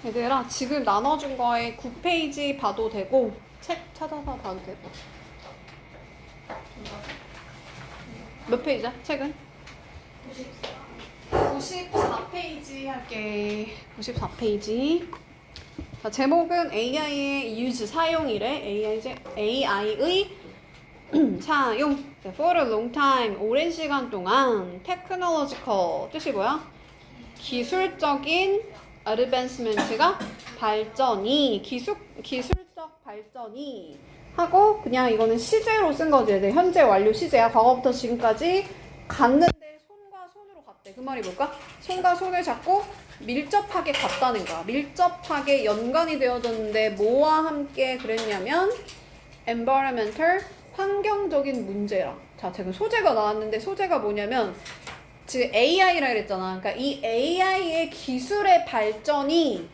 얘들아, 지금 나눠준 거에 9페이지 봐도 되고 책 찾아서 봐도 되고. 몇 페이지야? 책은? 94페이지 할게. 94페이지. 자, 제목은 AI의 use 사용이래. AI의 사용. For a long time. 오랜 시간 동안 technological 뜻이 뭐야? 기술적인 advancement가 발전이 기술적 발전이 하고 그냥 이거는 시제로 쓴 거지. 현재 완료 시제야. 과거부터 지금까지 갔는데 손과 손으로 갔대. 그 말이 뭘까? 손과 손을 잡고 밀접하게 갔다는 거야. 밀접하게 연관이 되어졌는데 뭐와 함께 그랬냐면 environmental 환경적인 문제랑. 자, 지금 소재가 나왔는데 소재가 뭐냐면 지금 AI라 그랬잖아. 그러니까 이 AI의 기술의 발전이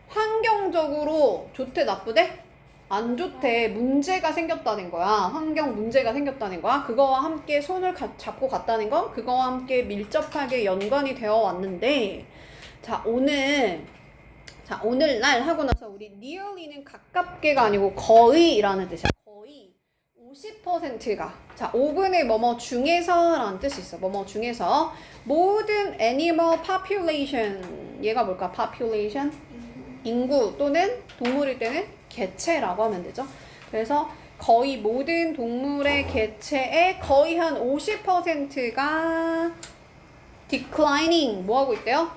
환경적으로 좋대 나쁘대? 안 좋대. 문제가 생겼다는 거야. 환경 문제가 생겼다는 거야. 그거와 함께 손을 잡고 갔다는 건 그거와 함께 밀접하게 연관이 되어 왔는데 자, 오늘날 하고 나서 우리 nearly는 가깝게가 아니고 거의라는 뜻이야. 거의 50%가 자 5분의 뭐뭐 중에서 라는 뜻이 있어. 뭐뭐 중에서 모든 animal population 얘가 뭘까? population 인구 또는 동물일 때는 개체라고 하면 되죠. 그래서 거의 모든 동물의 개체의 거의 한 50%가 declining 뭐하고 있대요?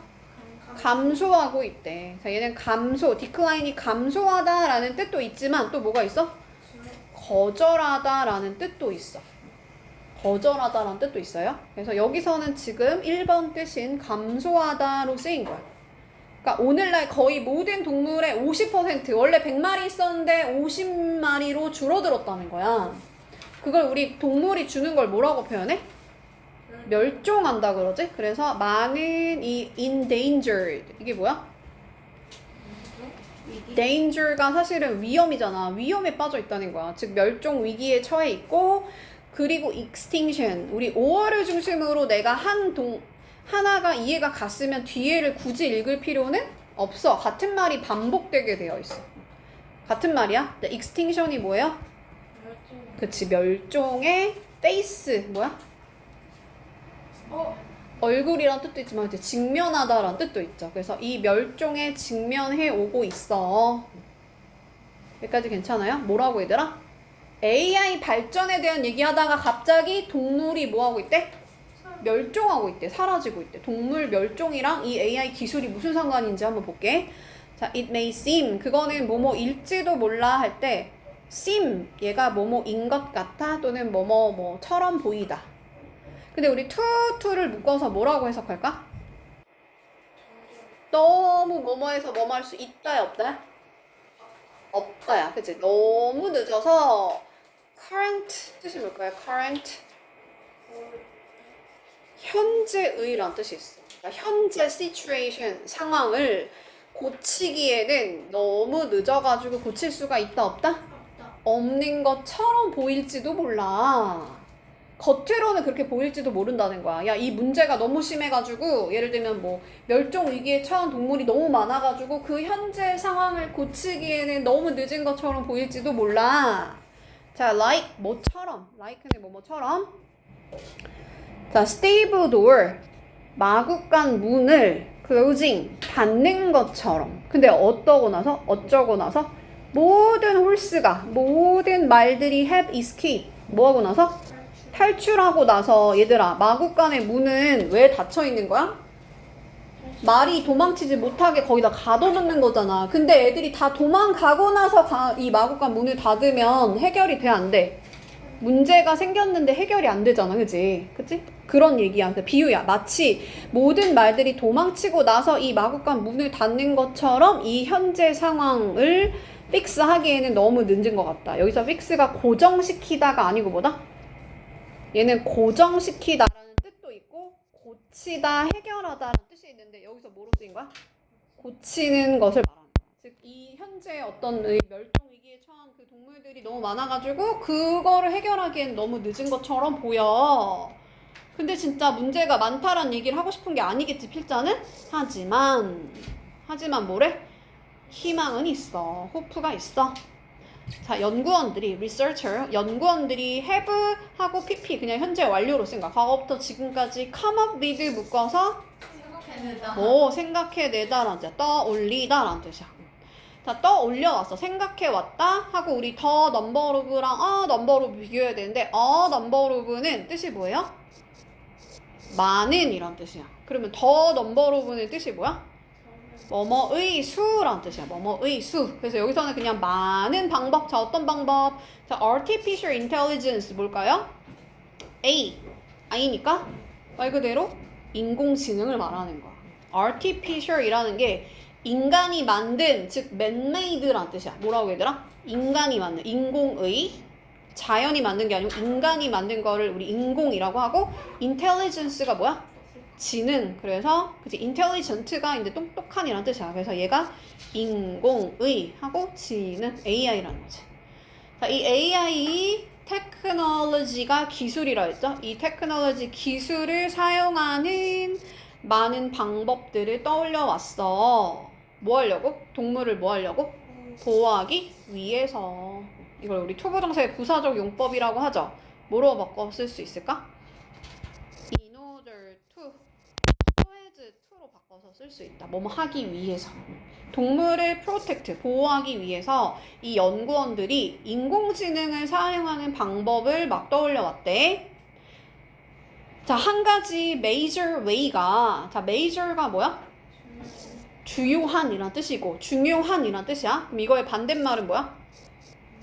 감소하고 있대. 자, 얘는 decline이 감소하다라는 뜻도 있지만 또 뭐가 있어? 거절하다라는 뜻도 있어. 거절하다라는 뜻도 있어요. 그래서 여기서는 지금 1번 뜻인 감소하다로 쓰인 거야. 그러니까 오늘날 거의 모든 동물의 50% 원래 100마리 있었는데 50마리로 줄어들었다는 거야. 그걸 우리 동물이 주는 걸 뭐라고 표현해? 멸종한다 그러지? 그래서 많은 이 endangered 이게 뭐야? danger가 사실은 위험이잖아. 위험에 빠져 있다는 거야. 즉 멸종 위기에 처해 있고 그리고 extinction 우리 5월을 중심으로 내가 하나가 이해가 갔으면 뒤에를 굳이 읽을 필요는 없어. 같은 말이 반복되게 되어 있어. 같은 말이야. extinction이 뭐예요? 그치 멸종의 face 뭐야? 얼굴이란 뜻도 있지만 이제 직면하다라는 뜻도 있죠. 그래서 이 멸종에 직면해 오고 있어. 여기까지 괜찮아요? 뭐라고 얘들아? AI 발전에 대한 얘기하다가 갑자기 동물이 뭐하고 있대? 멸종하고 있대. 사라지고 있대. 동물 멸종이랑 이 AI 기술이 무슨 상관인지 한번 볼게. 자, it may seem 그거는 뭐뭐일지도 몰라 할 때 seem 얘가 뭐뭐인 것 같아 또는 뭐뭐처럼 보이다. 근데 우리 to를 묶어서 뭐라고 해석할까? 너무 뭐뭐해서 뭐뭐 할 수 있다야 없다야? 없다야. 그치? 너무 늦어서 current 뜻이 뭘까요? current 현재의란 뜻이 있어. 그러니까 현재 situation 상황을 고치기에는 너무 늦어가지고 고칠 수가 있다 없다? 없는 것처럼 보일지도 몰라. 겉으로는 그렇게 보일지도 모른다는 거야. 야, 이 문제가 너무 심해가지고 예를 들면 뭐 멸종 위기에 처한 동물이 너무 많아가지고 그 현재 상황을 고치기에는 너무 늦은 것처럼 보일지도 몰라. 자, like 뭐처럼 like는 뭐뭐처럼 자, stable door 마구간 문을 closing 닫는 것처럼. 근데 어쩌고 나서 모든 홀스가 모든 말들이 have escaped 뭐하고 나서 탈출하고 나서 얘들아 마구간의 문은 왜 닫혀 있는 거야? 말이 도망치지 못하게 거기다 가둬놓는 거잖아. 근데 애들이 다 도망가고 나서 이 마구간 문을 닫으면 해결이 돼 안 돼? 문제가 생겼는데 해결이 안 되잖아. 그치? 그런 얘기야. 그 비유야. 마치 모든 말들이 도망치고 나서 이 마구간 문을 닫는 것처럼 이 현재 상황을 픽스하기에는 너무 늦은 것 같다. 여기서 픽스가 고정시키다가 아니고 뭐다? 얘는 고정시키다라는 뜻도 있고 고치다, 해결하다라는 뜻이 있는데 여기서 뭐로 쓰인 거야? 고치는 것을 말하는 거야. 즉 이 현재 어떤 멸종 위기에 처한 그 동물들이 너무 많아가지고 그거를 해결하기엔 너무 늦은 것처럼 보여. 근데 진짜 문제가 많다라는 얘기를 하고 싶은 게 아니겠지 필자는? 하지만 하지만 뭐래? 희망은 있어. 호프가 있어. 자, 연구원들이 연구원들이 have 하고 pp 그냥 현재 완료로 생각. 과거부터 지금까지 come up with 묶어서 생각해내다라는 뜻이야. 떠올리다라는 뜻이야. 자, 떠올려왔어. 생각해왔다 하고 우리 더 넘버 오브랑 넘버 오브 비교해야 되는데 넘버 오브는 뜻이 뭐예요? 많은 이란 뜻이야. 그러면 더 넘버 오브는 뜻이 뭐야? 뭐뭐의 수란 뜻이야. 뭐뭐의 수. 그래서 여기서는 그냥 많은 방법. 자, 어떤 방법? 자, artificial intelligence 뭘까요? I니까 말 그대로 인공지능을 말하는 거야. artificial이라는 게 인간이 만든, 즉 man-made란 뜻이야. 뭐라고 얘들아? 인간이 만든, 인공의, 자연이 만든 게 아니고 인간이 만든 거를 우리 인공이라고 하고 intelligence가 뭐야? 지능. 그래서 그치, intelligent가 이제 똑똑한이란 뜻이야. 그래서 얘가 인공의 하고 지능, AI라는 거지. 자, 이 AI 테크놀로지가 기술이라 했죠. 이 테크놀로지 기술을 사용하는 많은 방법들을 떠올려 왔어. 뭐 하려고? 동물을 뭐 하려고? 보호하기 위해서. 이걸 우리 투부정사의 부사적 용법이라고 하죠. 뭐로 바꿔 쓸 수 있을까? In order to, towards to로 바꿔서 쓸 수 있다. 뭐뭐 하기 위해서. 동물을 protect, 보호하기 위해서 이 연구원들이 인공지능을 사용하는 방법을 막 떠올려 왔대. 자, 한 가지 major way가, 자, major가 뭐야? 주요한이란 뜻이고 중요한이란 뜻이야. 그럼 이거의 반대말은 뭐야?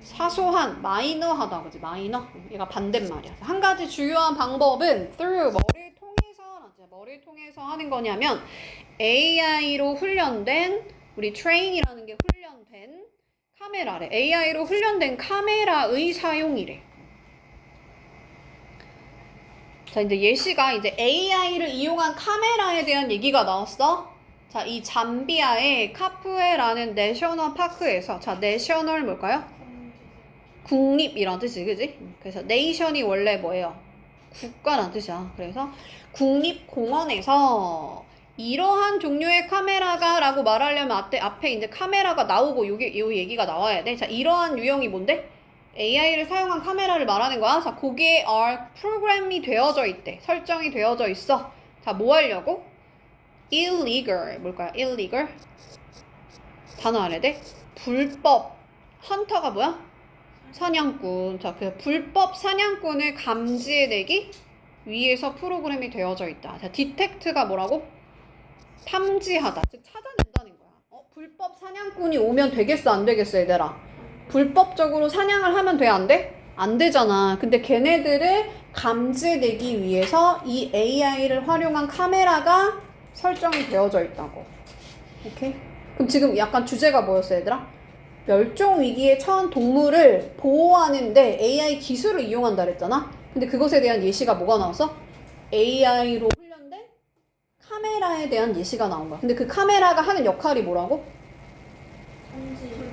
사소한, 마이너하다, 그지? 마이너. 얘가 반대말이야. 한 가지 주요한 방법은 through, 뭐를 통해서 하는 거냐면 AI로 훈련된, 우리 train이라는 게 훈련된 카메라래. AI로 훈련된 카메라의 사용이래. 자, 이제 예시가 이제 AI를 이용한 카메라에 대한 얘기가 나왔어. 자, 이 잠비아의 카푸에라는 내셔널 파크에서, 자, 내셔널 뭘까요? 국립이란 뜻이지, 그지? 그래서 네이션이 원래 뭐예요? 국가란 뜻이야. 그래서 국립공원에서 이러한 종류의 카메라가 라고 말하려면 앞에 이제 카메라가 나오고 요 얘기가 나와야 돼. 자, 이러한 유형이 뭔데? AI를 사용한 카메라를 말하는 거야. 자, 거기에 프로그램이 되어져 있대. 설정이 되어져 있어. 자, 뭐 하려고? illegal. 뭘까요? illegal? 단어 알아야 돼? 불법. 헌터가 뭐야? 사냥꾼. 자, 그 불법 사냥꾼을 감지해내기 위해서 프로그램이 되어져 있다. 자, detect가 뭐라고? 탐지하다. 즉 찾아낸다는 거야. 불법 사냥꾼이 오면 되겠어, 안 되겠어, 얘들아? 불법적으로 사냥을 하면 돼, 안 돼? 안 되잖아. 근데 걔네들을 감지내기 위해서 이 AI를 활용한 카메라가 설정이 되어져 있다고. 오케이? 그럼 지금 약간 주제가 뭐였어, 얘들아? 멸종 위기에 처한 동물을 보호하는데 AI 기술을 이용한다 그랬잖아? 근데 그것에 대한 예시가 뭐가 나왔어? AI로 훈련된 카메라에 대한 예시가 나온 거야. 근데 그 카메라가 하는 역할이 뭐라고?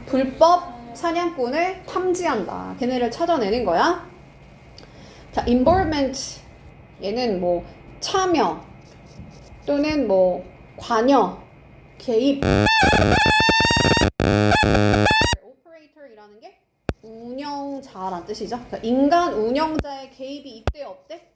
불법 사냥꾼을 탐지한다. 걔네를 찾아내는 거야. 자, involvement. 얘는 뭐 참여 또는 뭐 관여, 개입. operator이라는 게 운영자란 뜻이죠. 그러니까 인간 운영자의 개입이 있대, 없대?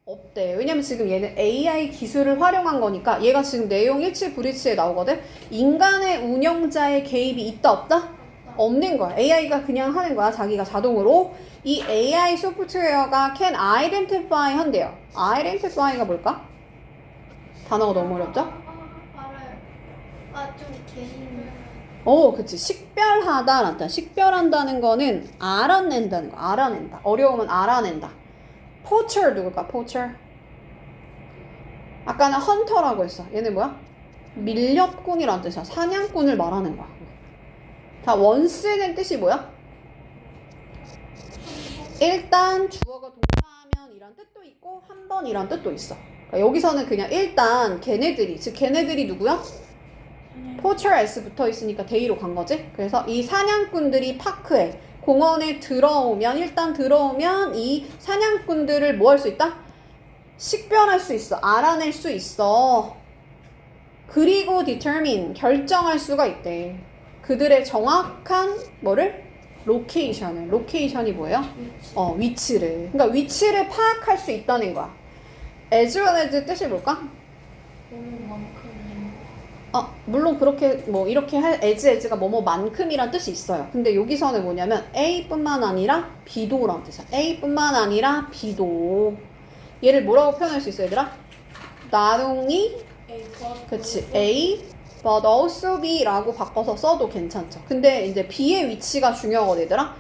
없대. 왜냐면 지금 얘는 AI 기술을 활용한 거니까 얘가 지금 내용 일치 불일치에 나오거든. 인간의 운영자의 개입이 있다, 없다? 없는 거야. AI가 그냥 하는 거야. 자기가 자동으로. 이 AI 소프트웨어가 can identify 한대요. identify가 뭘까? 단어가 너무 어렵죠? 알아요. 좀 개인. 그치. 식별하다란다. 식별한다는 거는 알아낸다는 거. 알아낸다. 어려우면 알아낸다. 포처 누굴까? 포처. 아까는 헌터라고 했어. 얘는 뭐야? 밀렵꾼이란 뜻이야. 사냥꾼을 말하는 거야. 자, once는 뜻이 뭐야? 일단 주어가 동사하면 이란 뜻도 있고 한 번이란 뜻도 있어. 그러니까 여기서는 그냥 일단 걔네들이, 즉 걔네들이 누구야? 포처 S 붙어 있으니까 데이로 간 거지. 그래서 이 사냥꾼들이 파크에, 공원에 일단 들어오면 이 사냥꾼들을 뭐 할 수 있다? 식별할 수 있어. 알아낼 수 있어. 그리고 determine, 결정할 수가 있대. 그들의 정확한 뭐를? 로케이션을. 로케이션이 뭐예요? 위치를. 그러니까 위치를 파악할 수 있다는 거야. as well as 뜻이 뭘까? 물론 그렇게 뭐 이렇게 할 as가 뭐뭐만큼이란 뜻이 있어요. 근데 여기서는 뭐냐면 A뿐만 아니라 B도라는 뜻이야. A뿐만 아니라 B도. 얘를 뭐라고 표현할 수 있어, 얘들아? Not only 그치 A but also B라고 바꿔서 써도 괜찮죠. 근데 이제 B의 위치가 중요하거든, 얘들아.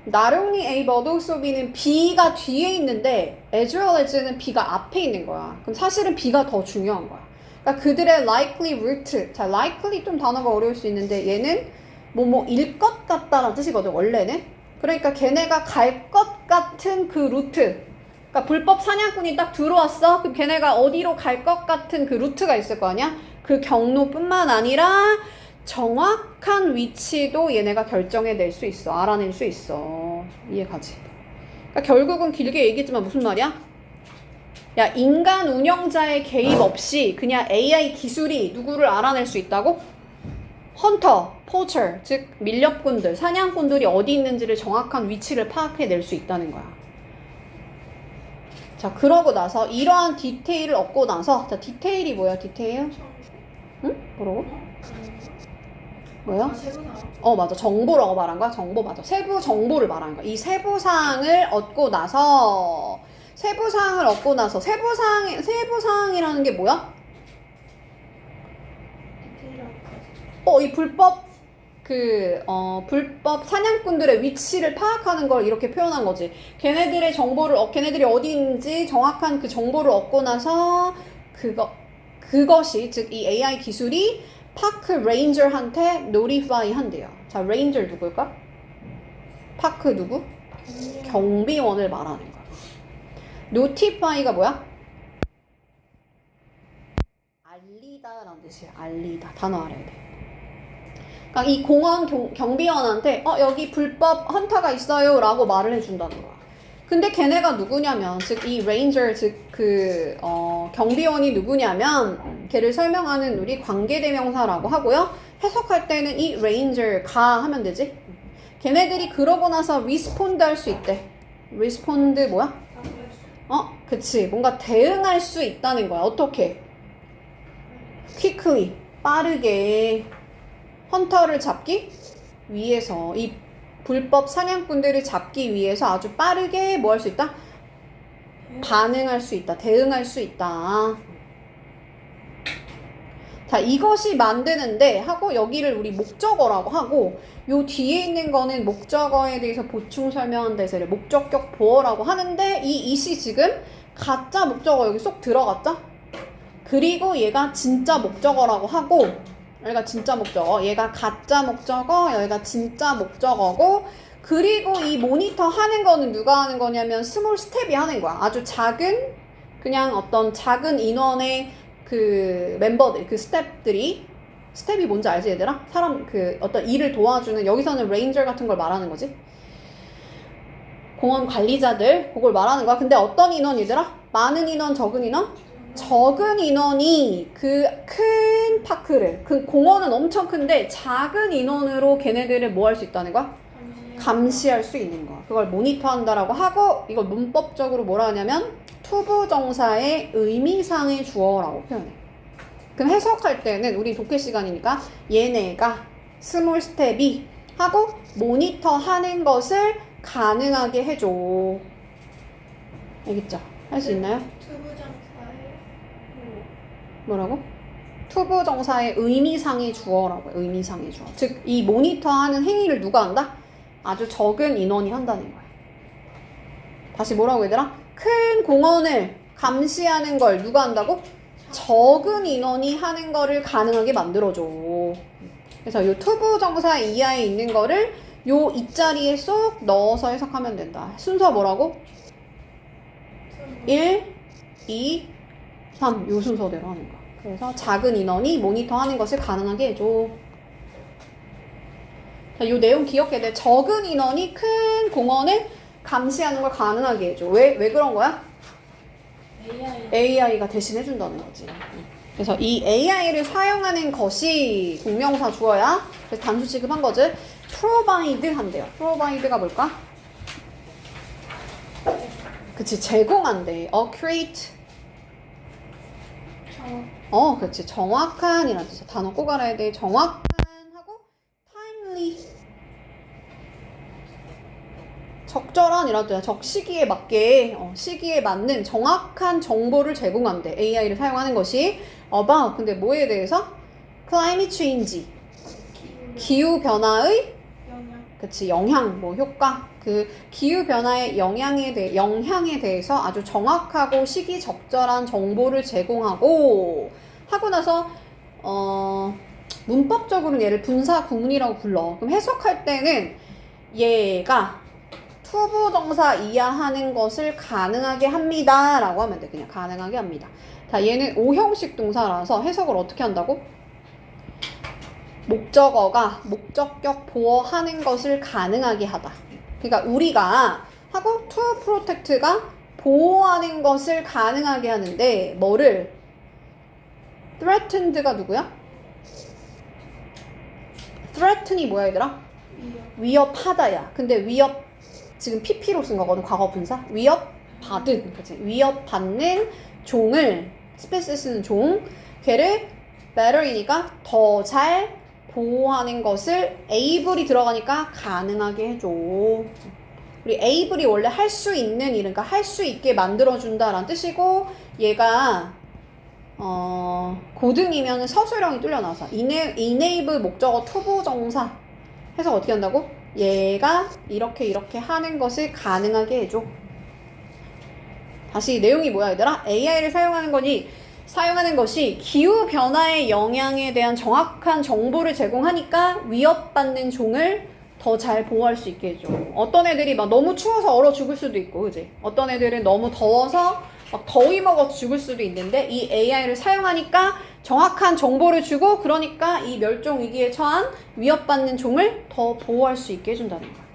Not only A but also B는 B가 뒤에 있는데 as well as는 B가 앞에 있는 거야. 그럼 사실은 B가 더 중요한 거야. 그러니까 그들의 likely route. 자, likely 좀 단어가 어려울 수 있는데 얘는 뭐뭐일 것 같다라는 뜻이거든, 원래는. 그러니까 걔네가 갈 것 같은 그 루트. 그러니까 불법 사냥꾼이 딱 들어왔어. 그럼 걔네가 어디로 갈 것 같은 그 루트가 있을 거 아니야? 그 경로뿐만 아니라 정확한 위치도 얘네가 결정해낼 수 있어. 알아낼 수 있어. 이해가지? 그러니까 결국은 길게 얘기했지만 무슨 말이야? 야, 인간 운영자의 개입 없이 그냥 AI 기술이 누구를 알아낼 수 있다고? 헌터, 포처, 즉 밀렵꾼들, 사냥꾼들이 어디 있는지를 정확한 위치를 파악해낼 수 있다는 거야. 자, 그러고 나서 이러한 디테일을 얻고 나서, 자, 디테일이 뭐야, 디테일? 응? 뭐라고? 뭐야? 맞아. 정보라고 말한 거야. 정보 맞아. 세부 정보를 말한 거야. 이 세부 사항을 얻고 나서 세부사항이라는 게 뭐야? 이 불법 불법 사냥꾼들의 위치를 파악하는 걸 이렇게 표현한 거지. 걔네들의 정보를 걔네들이 어디 있는지 정확한 그 정보를 얻고 나서 그것이 즉 이 AI 기술이 파크 레인저한테 노티파이 한대요. 자, 레인저 누굴까? 파크 누구? 경비원을 말하는 거야. 노티파이가 뭐야? 알리다라는 뜻이야. 알리다. 단어 알아야 돼. 그러니까 이 공원 경비원한테 여기 불법 헌터가 있어요 라고 말을 해준다는 거야. 근데 걔네가 누구냐면 즉 이 레인저 즉 경비원이 누구냐면 걔를 설명하는 우리 관계대명사라고 하고요. 해석할 때는 이 레인저가 하면 되지. 걔네들이 그러고 나서 리스폰드 할 수 있대. 리스폰드 뭐야? 그치. 뭔가 대응할 수 있다는 거야. 어떻게? quickly, 빠르게 헌터를 잡기 위해서 이 불법 사냥꾼들을 잡기 위해서 아주 빠르게 뭐 할 수 있다? 반응할 수 있다. 대응할 수 있다. 자, 이것이 만드는데 하고 여기를 우리 목적어라고 하고 요 뒤에 있는 거는 목적어에 대해서 보충 설명한 데서를 목적격 보어라고 하는데 이 it이 지금 가짜 목적어 여기 쏙 들어갔죠? 그리고 얘가 진짜 목적어라고 하고 여기가 진짜 목적어, 얘가 가짜 목적어, 여기가 진짜 목적어고 그리고 이 모니터 하는 거는 누가 하는 거냐면 스몰 스텝이 하는 거야. 아주 작은 그냥 어떤 작은 인원의 그 멤버들, 그 스텝이 뭔지 알지 얘들아? 사람 그 어떤 일을 도와주는 여기서는 레인저 같은 걸 말하는 거지. 공원 관리자들 그걸 말하는 거야. 근데 어떤 인원 얘들아? 많은 인원, 적은 인원? 적은 인원이 그 큰 파크를 그 공원은 엄청 큰데 작은 인원으로 걔네들을 뭐 할 수 있다는 거야? 감시할 수 있는 거야. 그걸 모니터한다라고 하고 이걸 문법적으로 뭐라 하냐면 투부정사의 의미상의 주어라고 표현해. 그럼 해석할 때는 우리 독해 시간이니까 얘네가 스몰 스텝이 하고 모니터 하는 것을 가능하게 해줘. 알겠죠? 할 수 있나요? 뭐라고? 투부정사의 의미상의 주어라고요. 의미상의 주어. 즉, 이 모니터 하는 행위를 누가 한다? 아주 적은 인원이 한다는 거야. 다시 뭐라고 얘들아? 큰 공원을 감시하는 걸 누가 한다고? 적은 인원이 하는 거를 가능하게 만들어줘. 그래서 이 투부정사 이하에 있는 거를 요 이자리에 쏙 넣어서 해석하면 된다. 순서 뭐라고? 1, 2, 3 요 순서대로 하는 거야. 그래서 작은 인원이 모니터 하는 것을 가능하게 해줘. 자, 요 내용 기억해야 돼. 적은 인원이 큰 공원을 감시하는 걸 가능하게 해줘. 왜 그런 거야? AI가 대신 해준다는 거지. 그래서 이 AI를 사용하는 것이 동명사 주어야. 그래서 단수 취급한 거지. provide 한대요. provide가 뭘까? 그치, 제공한대. create. 그치, 정확한 이란 뜻이야. 단어 꼭 알아야 돼. 정확한 하고 timely. 적절한 이란 뜻이야. 시기에 맞게, 시기에 맞는 정확한 정보를 제공한대. AI를 사용하는 것이 about. 근데 뭐에 대해서? climate change. 기후 변화의 그치, 영향, 뭐 효과. 그 기후 변화의 영향에 대해서 아주 정확하고 시기적절한 정보를 제공하고 하고 나서 문법적으로는 얘를 분사 구문이라고 불러. 그럼 해석할 때는 얘가 투부정사 이하하는 것을 가능하게 합니다 라고 하면 돼. 그냥 가능하게 합니다. 자, 얘는 5형식 동사라서 해석을 어떻게 한다고? 목적어가 목적격 보어하는 것을 가능하게 하다. 그러니까 우리가 하고 to protect가 보호하는 것을 가능하게 하는데 뭐를? threatened가 누구야? threaten이 뭐야 얘들아? 위협하다야. 근데 위협 지금 PP로 쓴 거거든. 과거 분사. 위협받은. 그치? 위협받는 종을 스페이스 쓰는 종 걔를 better이니까 더 잘 보호하는 것을 able이 들어가니까 가능하게 해줘. 우리 able이 원래 할 수 있는 일, 그러니까 할 수 있게 만들어준다라는 뜻이고 얘가 고등이면 서술형이 뚫려 나와서 enable 목적어 투부정사 해서 어떻게 한다고? 얘가 이렇게 하는 것을 가능하게 해줘. 다시 내용이 뭐야 얘들아? AI를 사용하는 것이 기후변화의 영향에 대한 정확한 정보를 제공하니까 위협받는 종을 더 잘 보호할 수 있게 해줘. 어떤 애들이 막 너무 추워서 얼어 죽을 수도 있고, 그지? 어떤 애들은 너무 더워서 막 더위 먹어 죽을 수도 있는데 이 AI를 사용하니까 정확한 정보를 주고 그러니까 이 멸종 위기에 처한 위협받는 종을 더 보호할 수 있게 해준다는 거야.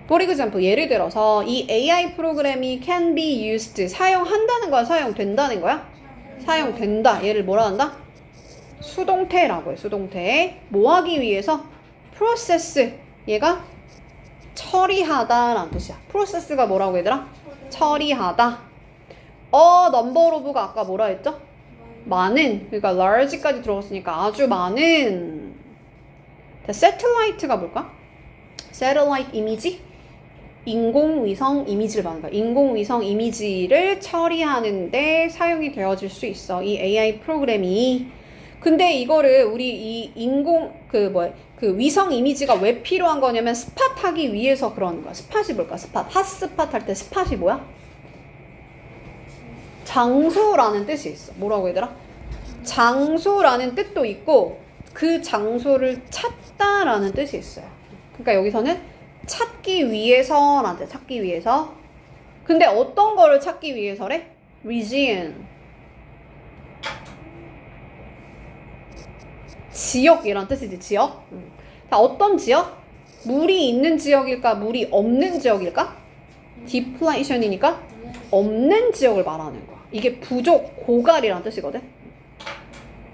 For example, 예를 들어서 이 AI 프로그램이 can be used, 사용한다는 거야? 사용된다는 거야? 사용된다. 얘를 뭐라 한다? 수동태라고 해. 수동태. 뭐 하기 위해서? process. 얘가 처리하다라는 뜻이야. process가 뭐라고 얘들아? 처리하다. number of가 아까 뭐라 했죠? 많은. 그러니까 large까지 들어갔으니까 아주 많은. satellite가 뭘까? satellite 이미지? 인공위성 이미지를 말하는 거야. 인공위성 이미지를 처리하는데 사용이 되어질 수 있어. 이 AI 프로그램이. 근데 이거를 우리 이 그 위성 이미지가 왜 필요한 거냐면 스팟하기 위해서 그러는 거야. 스팟이 뭘까? 핫스팟 할 때 스팟이 뭐야? 장소라는 뜻이 있어. 뭐라고 얘들아? 장소라는 뜻도 있고 그 장소를 찾다라는 뜻이 있어요. 그러니까 여기서는 찾기 위해서라는 뜻. 찾기 위해서. 근데 어떤 거를 찾기 위해서래? region. 지역이란 뜻이지. 지역. 자, 어떤 지역? 물이 있는 지역일까? 물이 없는 지역일까? depletion이니까 없는 지역을 말하는 거야. 이게 부족, 고갈이란 뜻이거든.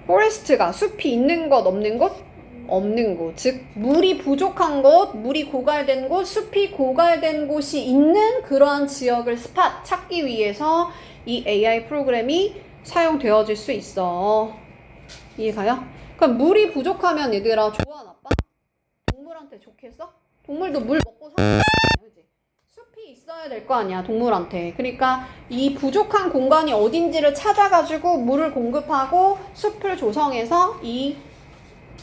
forest가 숲이 있는 곳, 없는 곳? 없는 곳. 즉 물이 부족한 곳, 물이 고갈된 곳, 숲이 고갈된 곳이 있는 그러한 지역을 스팟 찾기 위해서 이 AI 프로그램이 사용되어질 수 있어. 이해가요? 그럼 물이 부족하면 얘들아 좋아 나빠? 동물한테 좋겠어? 동물도 물 먹고 사는 거야, 그치? 숲이 있어야 될 거 아니야, 동물한테. 그러니까 이 부족한 공간이 어딘지를 찾아가지고 물을 공급하고 숲을 조성해서 이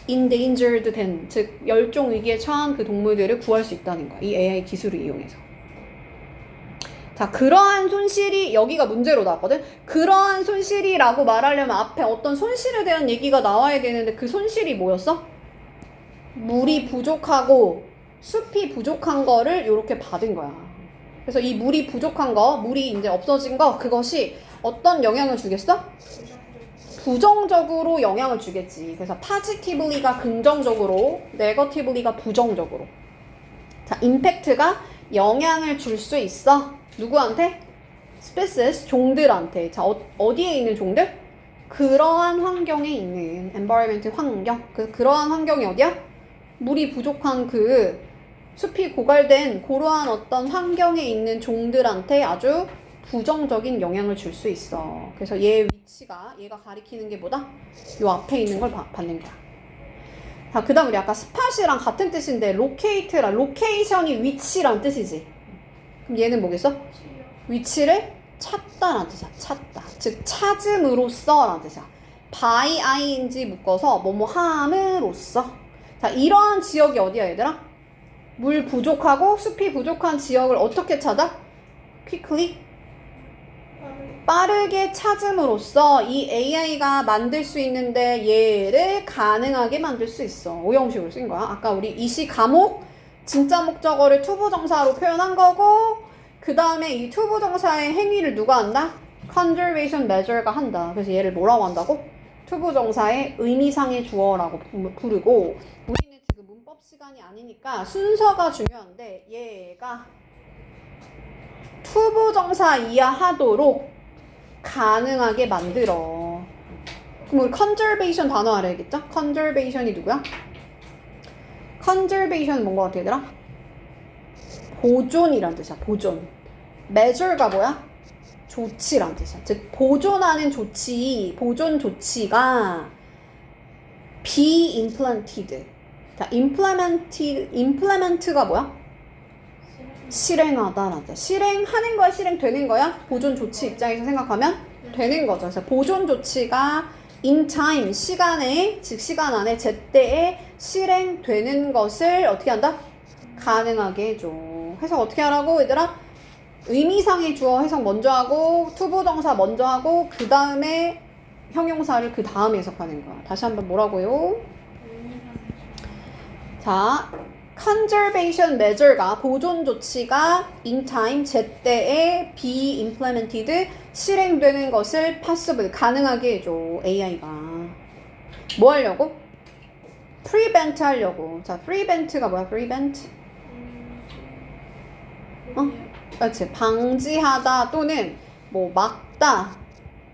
endangered 된, 즉 멸종 위기에 처한 그 동물들을 구할 수 있다는 거야. 이 AI 기술을 이용해서. 자, 그러한 손실이 여기가 문제로 나왔거든. 그러한 손실이라고 말하려면 앞에 어떤 손실에 대한 얘기가 나와야 되는데 그 손실이 뭐였어? 물이 부족하고 숲이 부족한 거를 이렇게 받은 거야. 그래서 이 물이 부족한 거, 물이 이제 없어진 거, 그것이 어떤 영향을 주겠어? 부정적으로 영향을 주겠지. 그래서 positively가 긍정적으로, negatively가 부정적으로. 자, impact가 영향을 줄 수 있어. 누구한테? species, 종들한테. 자, 어디에 있는 종들? 그러한 환경에 있는 environment 환경, 그러한 환경이 어디야? 물이 부족한 그 숲이 고갈된 그러한 어떤 환경에 있는 종들한테 아주 부정적인 영향을 줄 수 있어. 그래서 얘 위치가 얘가 가리키는 게 뭐다? 요 앞에 있는 걸 받는 거야. 자, 그 다음 우리 아까 스팟이랑 같은 뜻인데 로케이션이 위치란 뜻이지. 그럼 얘는 뭐겠어? 위치를 찾다라는 뜻이야. 찾다. 즉 찾음으로써 라는 뜻이야. by ing 묶어서 뭐뭐 함으로써. 자, 이러한 지역이 어디야 얘들아? 물 부족하고 숲이 부족한 지역을 어떻게 찾아? quickly 빠르게 찾음으로써 이 AI가 만들 수 있는데 얘를 가능하게 만들 수 있어. 오형식으로 쓴 거야. 아까 우리 이시 과목 진짜 목적어를 투부정사로 표현한 거고 그 다음에 이 투부정사의 행위를 누가 한다? conservation measure가 한다. 그래서 얘를 뭐라고 한다고? 투부정사의 의미상의 주어라고 부르고 우리는 지금 문법 시간이 아니니까 순서가 중요한데 얘가 투부정사 이하하도록 가능하게 만들어. 그럼 우리 conservation 단어 알아야겠죠? conservation이 누구야? conservation 뭔가 같아 얘들아? 보존이란 뜻이야. 보존. measure가 뭐야? 조치란 뜻이야. 즉 보존하는 조치, 보존 조치가 be implemented. 자, implement가 뭐야? 실행하다라는 뜻. 실행하는 거야, 실행되는 거야? 보존 조치 입장에서 생각하면 되는 거죠. 그래서 보존 조치가 in time, 시간에, 즉 시간 안에, 제때에 실행되는 것을 어떻게 한다? 가능하게 해줘. 해석 어떻게 하라고 얘들아? 의미상의 주어 해석 먼저 하고 투부정사 먼저 하고 그 다음에 형용사를 그 다음에 해석하는 거야. 다시 한번 뭐라고요? 자, conservation measure가 보존 조치가 in time, 제때에 be implemented, 실행되는 것을 possible, 가능하게 해줘. AI가 뭐 하려고? prevent 하려고. 자, prevent가 뭐야? prevent 그렇지. 방지하다 또는 뭐 막다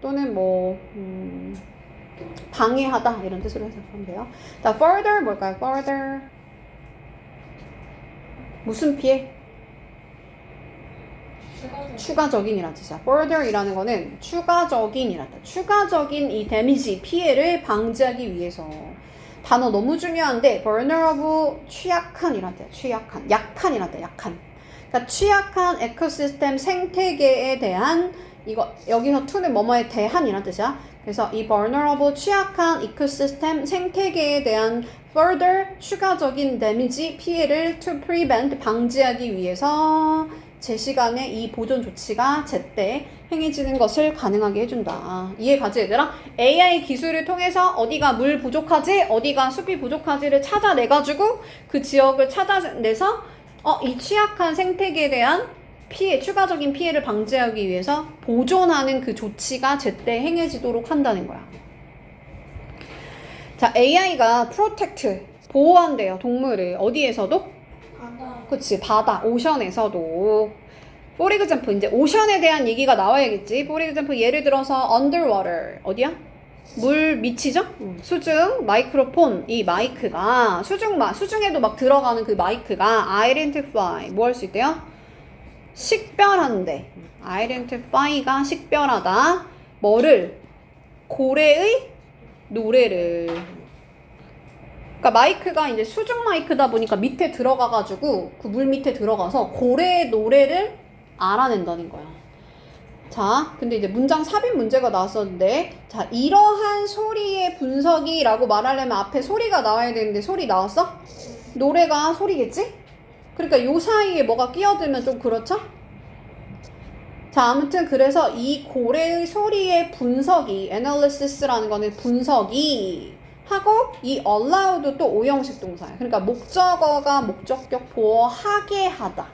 또는 뭐 방해하다 이런 뜻으로 해석하면 돼요. 자, further 뭘까요? further 무슨 피해? 추가적인이라는 뜻이야. further이라는 거는 추가적인이란 뜻. 추가적인 이 데미지, 피해를 방지하기 위해서. 단어 너무 중요한데 vulnerable, 취약한이란 뜻이야. 취약한, 약한이란 뜻. 약한. 그러니까 취약한 에코시스템 생태계에 대한 이거 여기서 to는 뭐뭐에 대한이란 뜻이야. 그래서 이 vulnerable 취약한 이코시스템 생태계에 대한 further 추가적인 데미지 피해를 to prevent 방지하기 위해서 제 시간에 이 보존 조치가 제때 행해지는 것을 가능하게 해준다. 이해가지 얘들아? AI 기술을 통해서 어디가 물 부족하지, 어디가 숲이 부족하지를 찾아내가지고 그 지역을 찾아내서 이 취약한 생태계에 대한 피해, 추가적인 피해를 방지하기 위해서 보존하는 그 조치가 제때 행해지도록 한다는 거야. 자, AI가 protect, 보호한대요, 동물을. 어디에서도? 바다. 그치, 바다, 오션에서도. for example, 이제 오션에 대한 얘기가 나와야겠지. for example, 예를 들어서 underwater, 어디야? 물 밑이죠? 수중, 마이크로폰, 이 마이크가, 수중에도 막 들어가는 그 마이크가 identify, 뭐 할 수 있대요? 식별한대. identify가 식별하다. 뭐를? 고래의 노래를. 그러니까 마이크가 이제 수중 마이크다 보니까 밑에 들어가가지고 그 물 밑에 들어가서 고래의 노래를 알아낸다는 거야. 자, 근데 이제 문장 삽입 문제가 나왔었는데, 자, 이러한 소리의 분석이라고 말하려면 앞에 소리가 나와야 되는데 소리 나왔어? 노래가 소리겠지? 그러니까 요 사이에 뭐가 끼어들면 좀 그렇죠? 자, 아무튼 그래서 이 고래의 소리의 분석이, analysis라는 거는 분석이 하고 이 allow도 또 오형식 동사야. 그러니까 목적어가 목적격 보어하게 하다.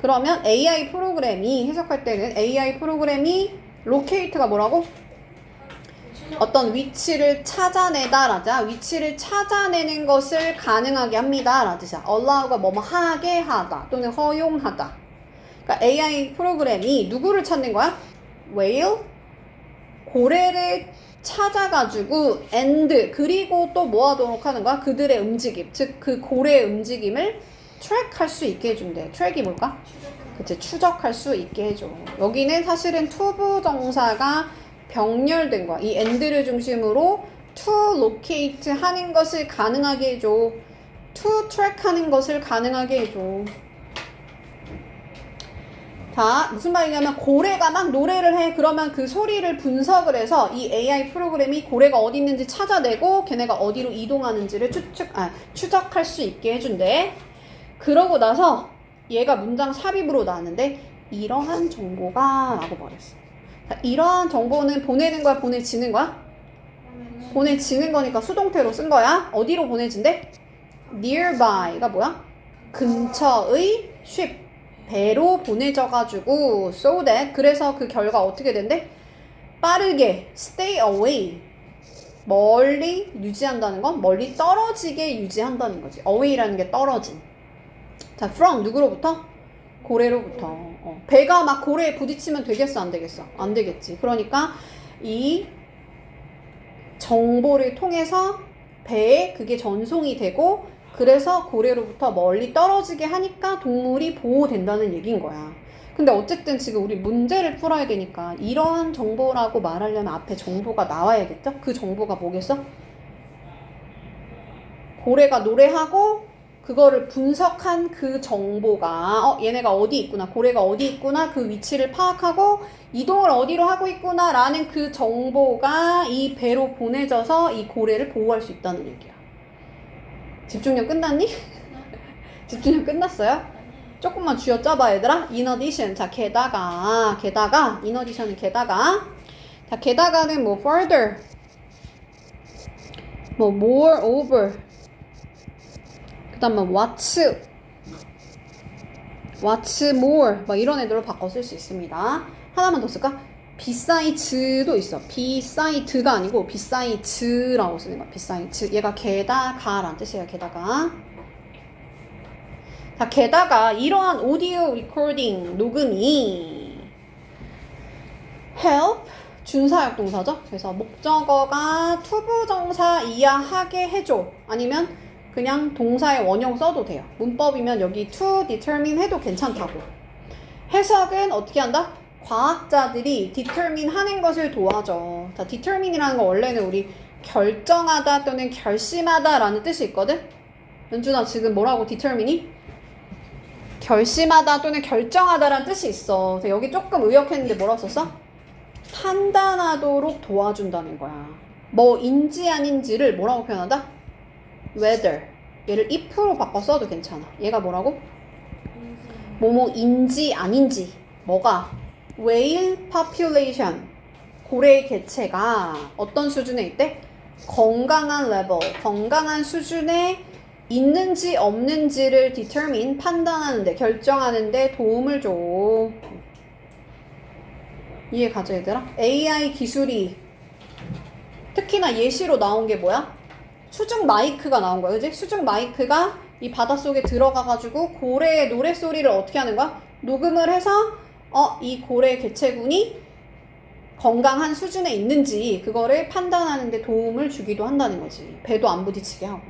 그러면 AI 프로그램이 해석할 때는 AI 프로그램이 locate가 뭐라고? 어떤 위치를 찾아내다 라자. 위치를 찾아내는 것을 가능하게 합니다 라 뜻이야. allow가 뭐뭐 하게 하다 또는 허용하다. 그러니까 AI 프로그램이 누구를 찾는 거야? whale? 고래를 찾아가지고 and 그리고 또 뭐 하도록 하는 거야? 그들의 움직임, 즉 그 고래의 움직임을 트랙할 수 있게 해준대. 트랙이 뭘까? 그치, 추적할 수 있게 해줘. 여기는 사실은 투부 정사가 병렬된 거야. 이 and를 중심으로 to locate 하는 것을 가능하게 해줘. to track 하는 것을 가능하게 해줘. 자, 무슨 말이냐면 고래가 막 노래를 해. 그러면 그 소리를 분석을 해서 이 AI 프로그램이 고래가 어디 있는지 찾아내고 걔네가 어디로 이동하는지를 추적할 수 있게 해준대. 그러고 나서 얘가 문장 삽입으로 나왔는데 이러한 정보가 라고 말했어. 자, 이러한 정보는 보내는 거야? 보내지는 거야? 보내지는 거니까 수동태로 쓴 거야. 어디로 보내진대? nearby가 뭐야? 근처의 ship. 배로 보내져가지고 so that 그래서 그 결과 어떻게 된대? 빠르게 stay away 멀리 유지한다는 건 멀리 떨어지게 유지한다는 거지. away라는 게 떨어진. 자, from 누구로부터? 고래로부터. 배가 막 고래에 부딪히면 되겠어? 안 되겠어? 안 되겠지. 그러니까 이 정보를 통해서 배에 그게 전송이 되고 그래서 고래로부터 멀리 떨어지게 하니까 동물이 보호된다는 얘기인 거야. 근데 어쨌든 지금 우리 문제를 풀어야 되니까 이러한 정보라고 말하려면 앞에 정보가 나와야겠죠? 그 정보가 뭐겠어? 고래가 노래하고 그거를 분석한 그 정보가 얘네가 어디 있구나, 고래가 어디 있구나, 그 위치를 파악하고 이동을 어디로 하고 있구나 라는 그 정보가 이 배로 보내져서 이 고래를 보호할 수 있다는 얘기야. 집중력 끝났니? 집중력 끝났어요? 조금만 쥐어짜봐 얘들아. in addition. 자, 게다가 in addition은 게다가. 자, 게다가는 뭐 further, 뭐 moreover, 그 다음에 what's more 막 이런 애들로 바꿔 쓸 수 있습니다. 하나만 더 쓸까? beside도 있어. beside가 아니고 beside라고 쓰는 거야. beside. 얘가 게다가라는 뜻이에요. 게다가. 자, 게다가 이러한 오디오 리코딩 녹음이 help 준사역 동사죠. 그래서 목적어가 투부정사 이하하게 해줘. 아니면 그냥 동사의 원형 써도 돼요. 문법이면 여기 to determine 해도 괜찮다고. 해석은 어떻게 한다? 과학자들이 determine 하는 것을 도와줘. 자, determine이라는 거 원래는 우리 결정하다 또는 결심하다 라는 뜻이 있거든? 연준아, 지금 뭐라고 determine이? 결심하다 또는 결정하다 라는 뜻이 있어. 여기 조금 의역했는데 뭐라고 썼어? 판단하도록 도와준다는 거야. 뭐인지 아닌지를 뭐라고 표현한다? whether. 얘를 if로 바꿔 써도 괜찮아. 얘가 뭐라고? 뭐뭐인지 아닌지. 뭐가? whale population, 고래의 개체가 어떤 수준에 있대? 건강한 레벨, 건강한 수준에 있는지 없는지를 determine, 판단하는데, 결정하는데 도움을 줘. 이해 가져 얘들아? AI 기술이 특히나 예시로 나온 게 뭐야? 수중 마이크가 나온 거야. 그지? 수중 마이크가 이 바닷속에 들어가가지고 고래의 노랫소리를 어떻게 하는 거야? 녹음을 해서 이 고래 개체군이 건강한 수준에 있는지 그거를 판단하는 데 도움을 주기도 한다는 거지. 배도 안 부딪히게 하고.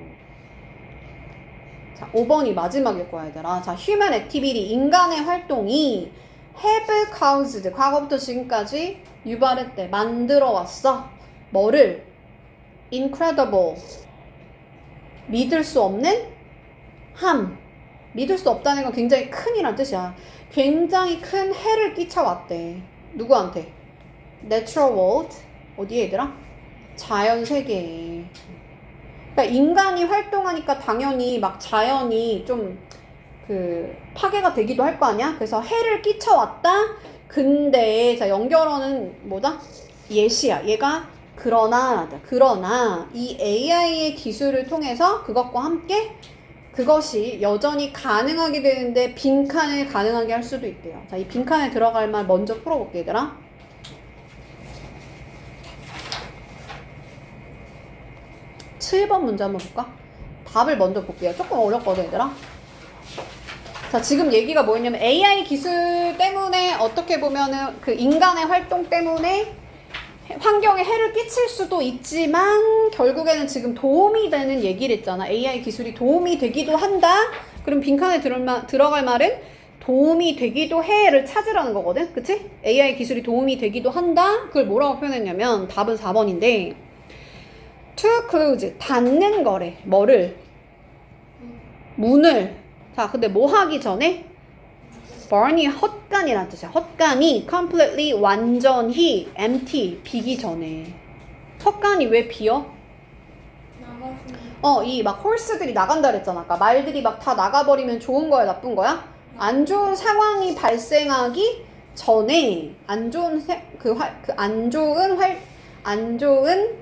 자, 5번이 마지막일 거야, 얘들아. 자, human activity, 인간의 활동이 have caused, 과거부터 지금까지 유발했대. 만들어 왔어. 뭐를? incredible, 믿을 수 없는 함. 믿을 수 없다는 건 굉장히 큰이란 뜻이야. 굉장히 큰 해를 끼쳐왔대. 누구한테? Natural world. 어디에 얘들아? 자연 세계에. 그러니까 인간이 활동하니까 당연히 막 자연이 좀 파괴가 되기도 할 거 아니야? 그래서 해를 끼쳐왔다? 근데, 자, 연결어는 뭐다? 예시야. 얘가 그러나 이 AI의 기술을 통해서 그것과 함께 그것이 여전히 가능하게 되는데 빈칸을 가능하게 할 수도 있대요. 자, 이 빈칸에 들어갈 말 먼저 풀어볼게, 얘들아. (7번) 문제 한번 볼까? 답을 먼저 볼게요. 조금 어렵거든, 얘들아. 자, 지금 얘기가 뭐였냐면 AI 기술 때문에 어떻게 보면은 그 인간의 활동 때문에 환경에 해를 끼칠 수도 있지만 결국에는 지금 도움이 되는 얘기를 했잖아. AI 기술이 도움이 되기도 한다. 그럼 빈칸에 들어갈 말은 도움이 되기도 해를 찾으라는 거거든. 그치? AI 기술이 도움이 되기도 한다. 그걸 뭐라고 표현했냐면 답은 4번인데 to close, 닫는 거래. 뭐를? 문을. 자, 근데 뭐 하기 전에? burn이 헛간이라는 뜻이야. 헛간이 completely, 완전히 empty, 비기 전에. 헛간이 왜 비어? 이 막 홀스들이 나간다 그랬잖아. 아까 말들이 막 다 나가버리면 좋은 거야, 나쁜 거야? 안 좋은 상황이 발생하기 전에 안 좋은 안 좋은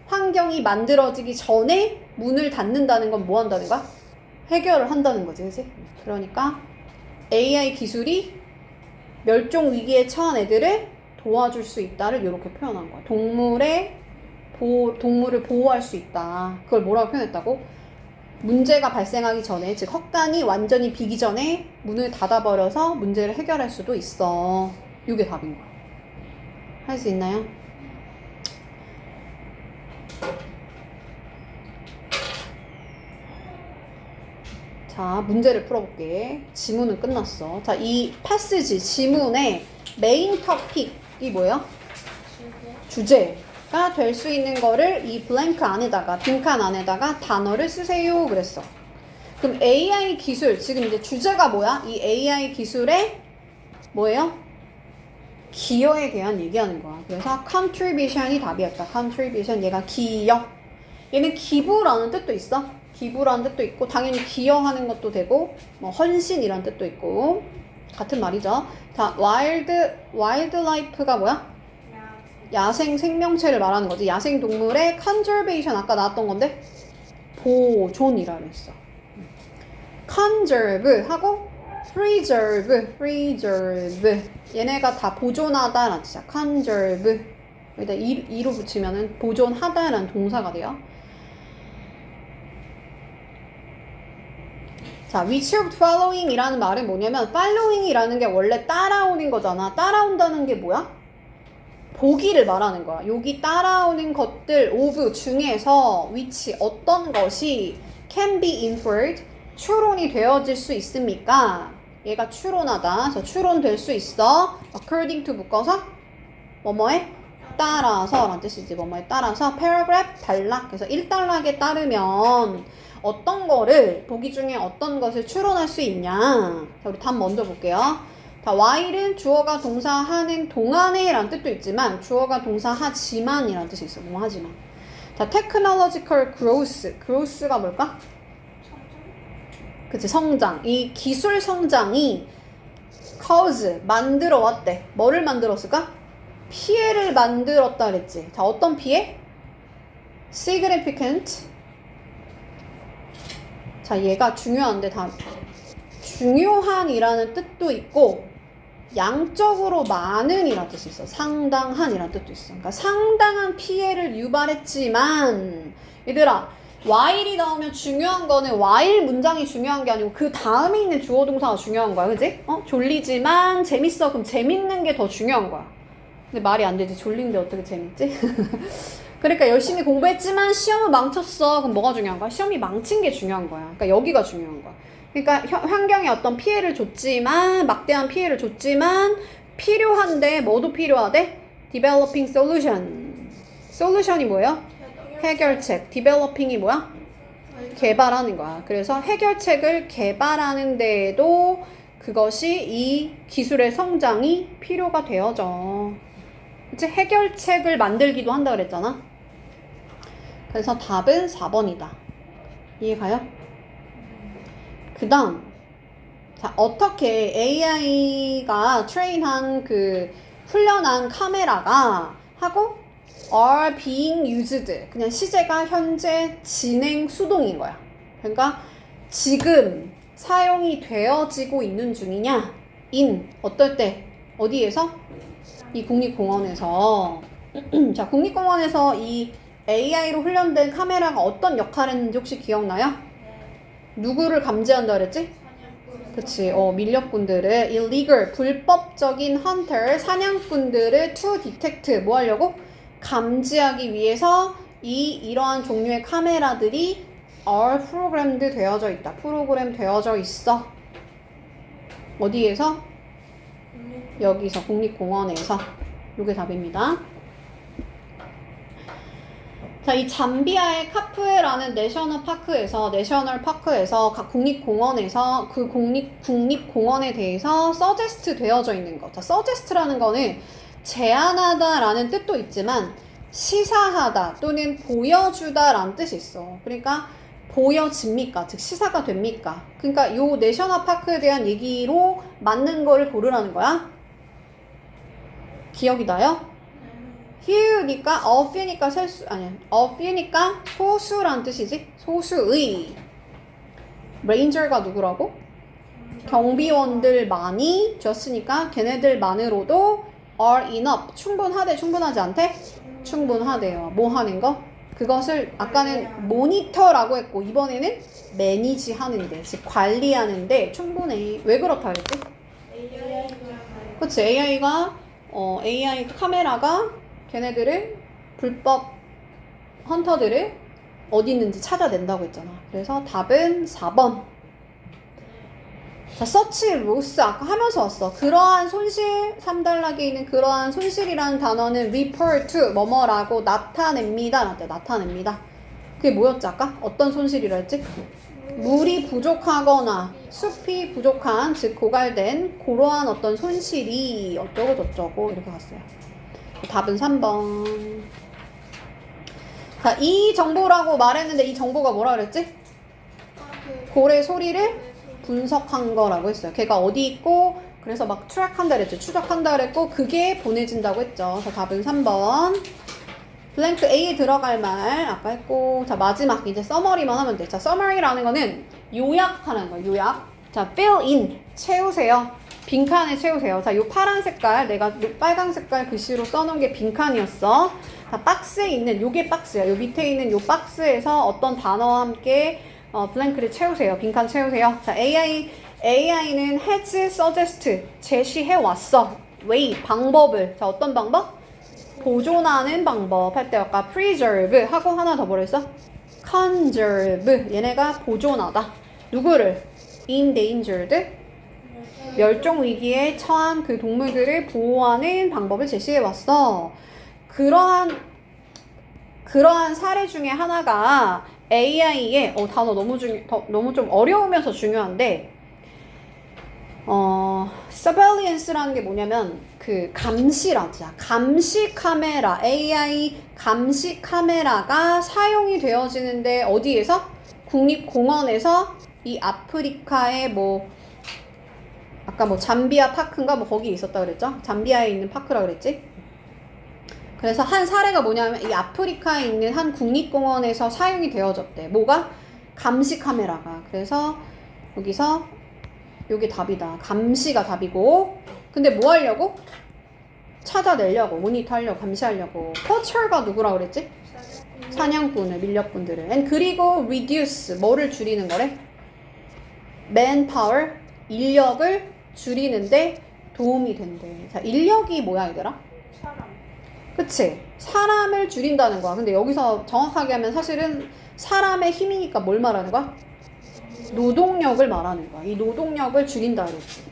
환경이 만들어지기 전에 문을 닫는다는 건 뭐 한다는 거야? 해결을 한다는 거지, 그치? 그러니까 AI 기술이 멸종 위기에 처한 애들을 도와줄 수 있다를 이렇게 표현한 거야. 동물을 보호할 수 있다. 그걸 뭐라고 표현했다고? 문제가 발생하기 전에, 즉 헛간이 완전히 비기 전에 문을 닫아버려서 문제를 해결할 수도 있어. 이게 답인 거야. 할 수 있나요? 자, 문제를 풀어볼게. 지문은 끝났어. 자, 이 패시지, 지문의 메인 토픽이 뭐예요? 주제가 될 수 있는 거를 이 블랭크 안에다가, 빈칸 안에다가 단어를 쓰세요. 그랬어. 그럼 AI 기술, 지금 이제 주제가 뭐야? 이 AI 기술의 뭐예요? 기여에 대한 얘기하는 거야. 그래서 contribution이 답이었다. contribution, 얘가 기여. 얘는 기부라는 뜻도 있어. 기부라는 뜻도 있고 당연히 기여하는 것도 되고 뭐 헌신이라는 뜻도 있고 같은 말이죠. 자, wildlife가 뭐야? 야생 생명체를 말하는 거지. 야생 동물의 conservation 아까 나왔던 건데 보존이라 그랬어. conserve 하고 preserve 얘네가 다 보존하다라는 뜻이야. conserve 여기다 이로 붙이면은 보존하다라는 동사가 돼요. 자, which of following 이라는 말은 뭐냐면 following 이라는 게 원래 따라오는 거잖아. 따라온다는 게 뭐야? 보기를 말하는 거야. 여기 따라오는 것들 of 중에서 which 어떤 것이 can be inferred 추론이 되어질 수 있습니까? 얘가 추론하다. 그래서 추론될 수 있어. according to 묶어서 뭐뭐에 따라서 라는 뜻이지. 뭐뭐에 따라서 paragraph 단락. 그래서 1단락에 따르면 어떤 거를 보기 중에 어떤 것을 추론할 수 있냐. 자, 우리 답 먼저 볼게요. 자, while은 주어가 동사하는 동안에 라는 뜻도 있지만 주어가 동사하지만 이라는 뜻이 있어. 뭐 하지만. 자, technological growth가 뭘까? 그치, 성장. 이 기술 성장이 cause, 만들어 왔대. 뭐를 만들었을까? 피해를 만들었다 그랬지. 자, 어떤 피해? significant. 자, 얘가 중요한데 다 중요한이라는 뜻도 있고 양적으로 많은이라는 뜻이 있어. 상당한이라는 뜻도 있어. 그러니까 상당한 피해를 유발했지만 얘들아 while이 나오면 중요한 거는 while 문장이 중요한 게 아니고 그 다음에 있는 주어 동사가 중요한 거야. 그지? 졸리지만 재밌어. 그럼 재밌는 게 더 중요한 거야. 근데 말이 안 되지. 졸린데 어떻게 재밌지? 그러니까 열심히 공부했지만 시험을 망쳤어. 그럼 뭐가 중요한 거야? 시험이 망친 게 중요한 거야. 그러니까 여기가 중요한 거야. 그러니까 환경에 어떤 피해를 줬지만 막대한 피해를 줬지만 필요한데 뭐도 필요하대? developing solution. solution이 뭐예요? 해결책. developing이 뭐야? 개발하는 거야. 그래서 해결책을 개발하는 데에도 그것이 이 기술의 성장이 필요가 되어져. 이제 해결책을 만들기도 한다 그랬잖아. 그래서 답은 4번이다. 이해가요? 그 다음, 자, 어떻게 AI가 트레인한 훈련한 카메라가 하고 are being used. 그냥 시제가 현재 진행 수동인 거야. 그러니까 지금 사용이 되어지고 있는 중이냐? 어떨 때? 어디에서? 이 국립공원에서. 자, 국립공원에서 이 AI로 훈련된 카메라가 어떤 역할을 했는지 혹시 기억나요? 누구를 감지한다 그랬지? 그치, 밀렵꾼들을 illegal, 불법적인 hunter, 사냥꾼들을 to detect, 뭐 하려고? 감지하기 위해서 이러한 종류의 카메라들이 are programmed 되어져 있다. 프로그램 되어져 있어. 어디에서? 여기서 국립공원에서. 이게 답입니다. 자, 이 잠비아의 카푸에라는 내셔널 파크에서 각 국립공원에서 그 국립공원에 대해서 서제스트 되어져 있는 거. 자, 서제스트라는 거는 제안하다라는 뜻도 있지만 시사하다 또는 보여주다라는 뜻이 있어. 그러니까 보여집니까? 즉 시사가 됩니까? 그러니까 요 내셔널 파크에 대한 얘기로 맞는 거를 고르라는 거야. 기억이 나요? few니까 a few니까 소수란 뜻이지. 소수의. ranger가 누구라고? 경비원들만이 줬으니까 걔네들만으로도 are enough. 충분하대, 충분하지 않대? 충분하대요. 뭐 하는 거? 그것을 아까는 모니터라고 했고 이번에는 매니지 하는데, 즉 관리하는데 충분해. 왜 그렇다 그랬지? 그치, AI 카메라가 걔네들을 불법 헌터들을 어디 있는지 찾아낸다고 했잖아. 그래서 답은 4번. 자, 서치 로스 아까 하면서 왔어. 그러한 손실, 3단락에 있는 그러한 손실이라는 단어는 refer to 뭐뭐라고 나타냅니다. 나타냅니다. 그게 뭐였지 아까? 어떤 손실이라 했지? 물이 부족하거나 숲이 부족한, 즉 고갈된 그러한 어떤 손실이 어쩌고 저쩌고 이렇게 갔어요. 답은 3번. 자, 이 정보라고 말했는데 이 정보가 뭐라 그랬지? 고래 소리를 분석한 거라고 했어요. 걔가 어디 있고 그래서 막 트랙한다 그랬죠. 추적한다 그랬고 그게 보내진다고 했죠. 그래서 답은 3번. 블랭크 A에 들어갈 말 아까 했고, 자 마지막 이제 서머리만 하면 돼. 자, 서머리라는 거는 요약하는 거예요. 요약. 자, fill in 채우세요. 빈칸에 채우세요. 자, 요 파란 색깔, 내가 요 빨간 색깔 글씨로 써놓은 게 빈칸이었어. 자, 박스에 있는, 요게 박스야. 요 밑에 있는 요 박스에서 어떤 단어와 함께 블랭크를 채우세요. 빈칸 채우세요. 자, AI는 has suggest, 제시해왔어. way, 방법을. 자, 어떤 방법? 보존하는 방법 할 때 아까 preserve 하고 하나 더 뭐라 했어? conserve. 얘네가 보존하다. 누구를? endangered. 멸종 위기에 처한 그 동물들을 보호하는 방법을 제시해왔어. 그러한 사례 중에 하나가 AI의 단어 너무 좀 어려우면서 중요한데 surveillance라는 게 뭐냐면 그 감시라자. 감시 카메라, AI 감시 카메라가 사용이 되어지는데 어디에서? 국립공원에서 이 아프리카의 아까 잠비아 파크인가 거기 있었다 그랬죠? 잠비아에 있는 파크라 그랬지? 그래서 한 사례가 뭐냐면 이 아프리카에 있는 한 국립공원에서 사용이 되어졌대. 뭐가? 감시 카메라가. 그래서 여기서 요게 답이다. 감시가 답이고. 근데 뭐 하려고? 찾아내려고, 모니터 하려고, 감시하려고. 포처가 누구라 그랬지? 사냥꾼을, 밀렵꾼들을. and 그리고 reduce, 뭐를 줄이는 거래? manpower, 인력을 줄이는데 도움이 된대. 자, 인력이 뭐야 얘들아? 사람. 그치? 사람을 줄인다는 거야. 근데 여기서 정확하게 하면 사실은 사람의 힘이니까 뭘 말하는 거야? 노동력을 말하는 거야. 이 노동력을 줄인다 그랬지.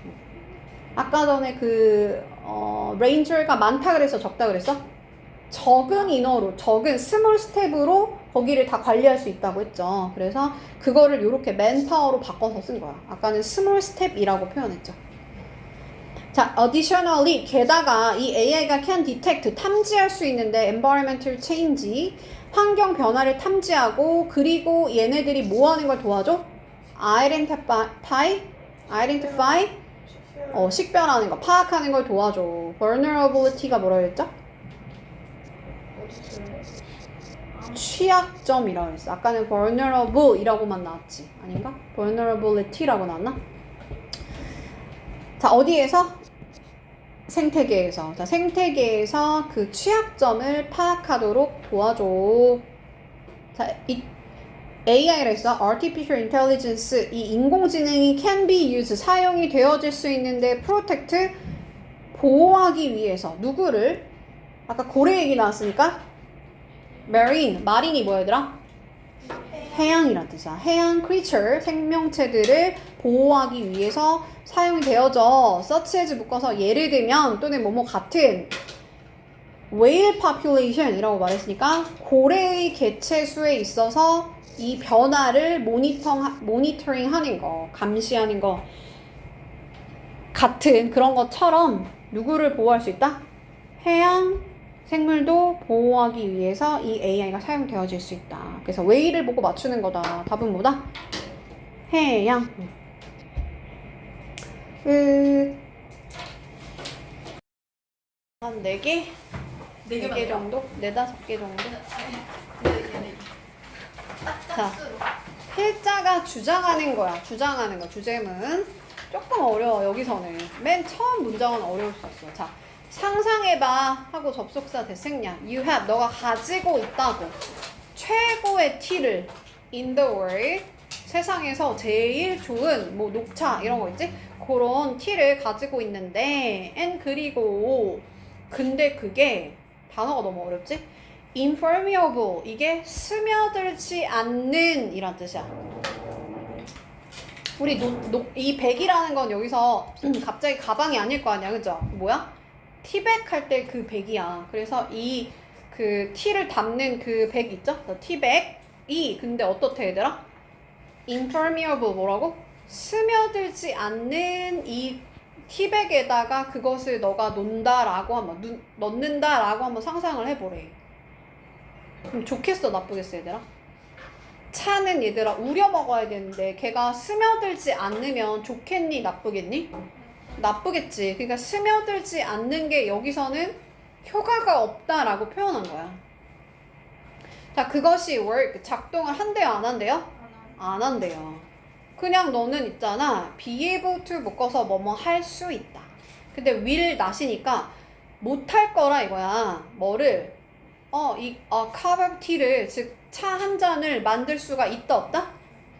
아까 전에 레인저가 많다 그래서 적다 그랬어? 적은 인어로, 적은 스몰 스텝으로 거기를 다 관리할 수 있다고 했죠. 그래서 그거를 이렇게 맨파워로 바꿔서 쓴 거야. 아까는 스몰 스텝이라고 표현했죠. 자, additionally, 게다가 이 AI가 can detect, 탐지할 수 있는데 environmental change, 환경 변화를 탐지하고 그리고 얘네들이 뭐 하는 걸 도와줘? identify, 식별하는 거, 파악하는 걸 도와줘. vulnerability가 뭐라고 했죠? 취약점이라고 했어. 아까는 vulnerable이라고만 나왔지. 아닌가? vulnerability라고 나왔나? 자, 어디에서? 생태계에서. 자, 생태계에서 그 취약점을 파악하도록 도와줘. 자, 이 AI라 했어. Artificial Intelligence. 이 인공지능이 can be used. 사용이 되어질 수 있는데 protect. 보호하기 위해서. 누구를? 아까 고래 얘기 나왔으니까 marine, 마린이 뭐야 얘들아? 해양이란 뜻이야. 해양 creature, 생명체들을 보호하기 위해서 사용이 되어져. such as 묶어서 예를 들면 또는 뭐뭐 같은 whale population이라고 말했으니까 고래의 개체 수에 있어서 이 변화를 모니터링 하는 거, 감시하는 거 같은 그런 것처럼 누구를 보호할 수 있다? 해양 생물도 보호하기 위해서 이 AI가 사용되어질 수 있다. 그래서 whale을 보고 맞추는 거다. 답은 뭐다? 해양. 한 4개? 4개 정도? 4-5개 정도? 자, 필자가 주장하는 거야. 주장하는 거. 주제문. 조금 어려워, 여기서는. 맨 처음 문장은 어려울 수 있어. 자, 상상해봐 하고 접속사 대생략. You have, 너가 가지고 있다고. 최고의 티를 in the world. 세상에서 제일 좋은 뭐 녹차 이런 거 있지? 그런 티를 가지고 있는데 and 그리고 근데 그게 단어가 너무 어렵지? impermeable 이게 스며들지 않는 이란 뜻이야. 우리 이 백이라는 건 여기서 갑자기 가방이 아닐 거 아니야, 그죠? 뭐야? 티백 할 때 그 백이야. 그래서 이 그 티를 담는 그 백 있죠? 티백이 근데 어떻대 얘들아? impermeable 뭐라고? 스며들지 않는 이 티백에다가 그것을 너가 넣는다라고 한번 상상을 해보래. 그럼 좋겠어, 나쁘겠어, 얘들아? 차는 얘들아 우려 먹어야 되는데 걔가 스며들지 않으면 좋겠니, 나쁘겠니? 나쁘겠지. 그러니까 스며들지 않는 게 여기서는 효과가 없다라고 표현한 거야. 자, 그것이 work, 작동을 한대요, 안 한대요? 안 한대요. 그냥 너는 있잖아, be able to 묶어서 뭐뭐 할 수 있다. 근데 will not이니까 못할 거라 이거야. 뭐를? cup tea를, 즉 차 한 잔을 만들 수가 있다 없다?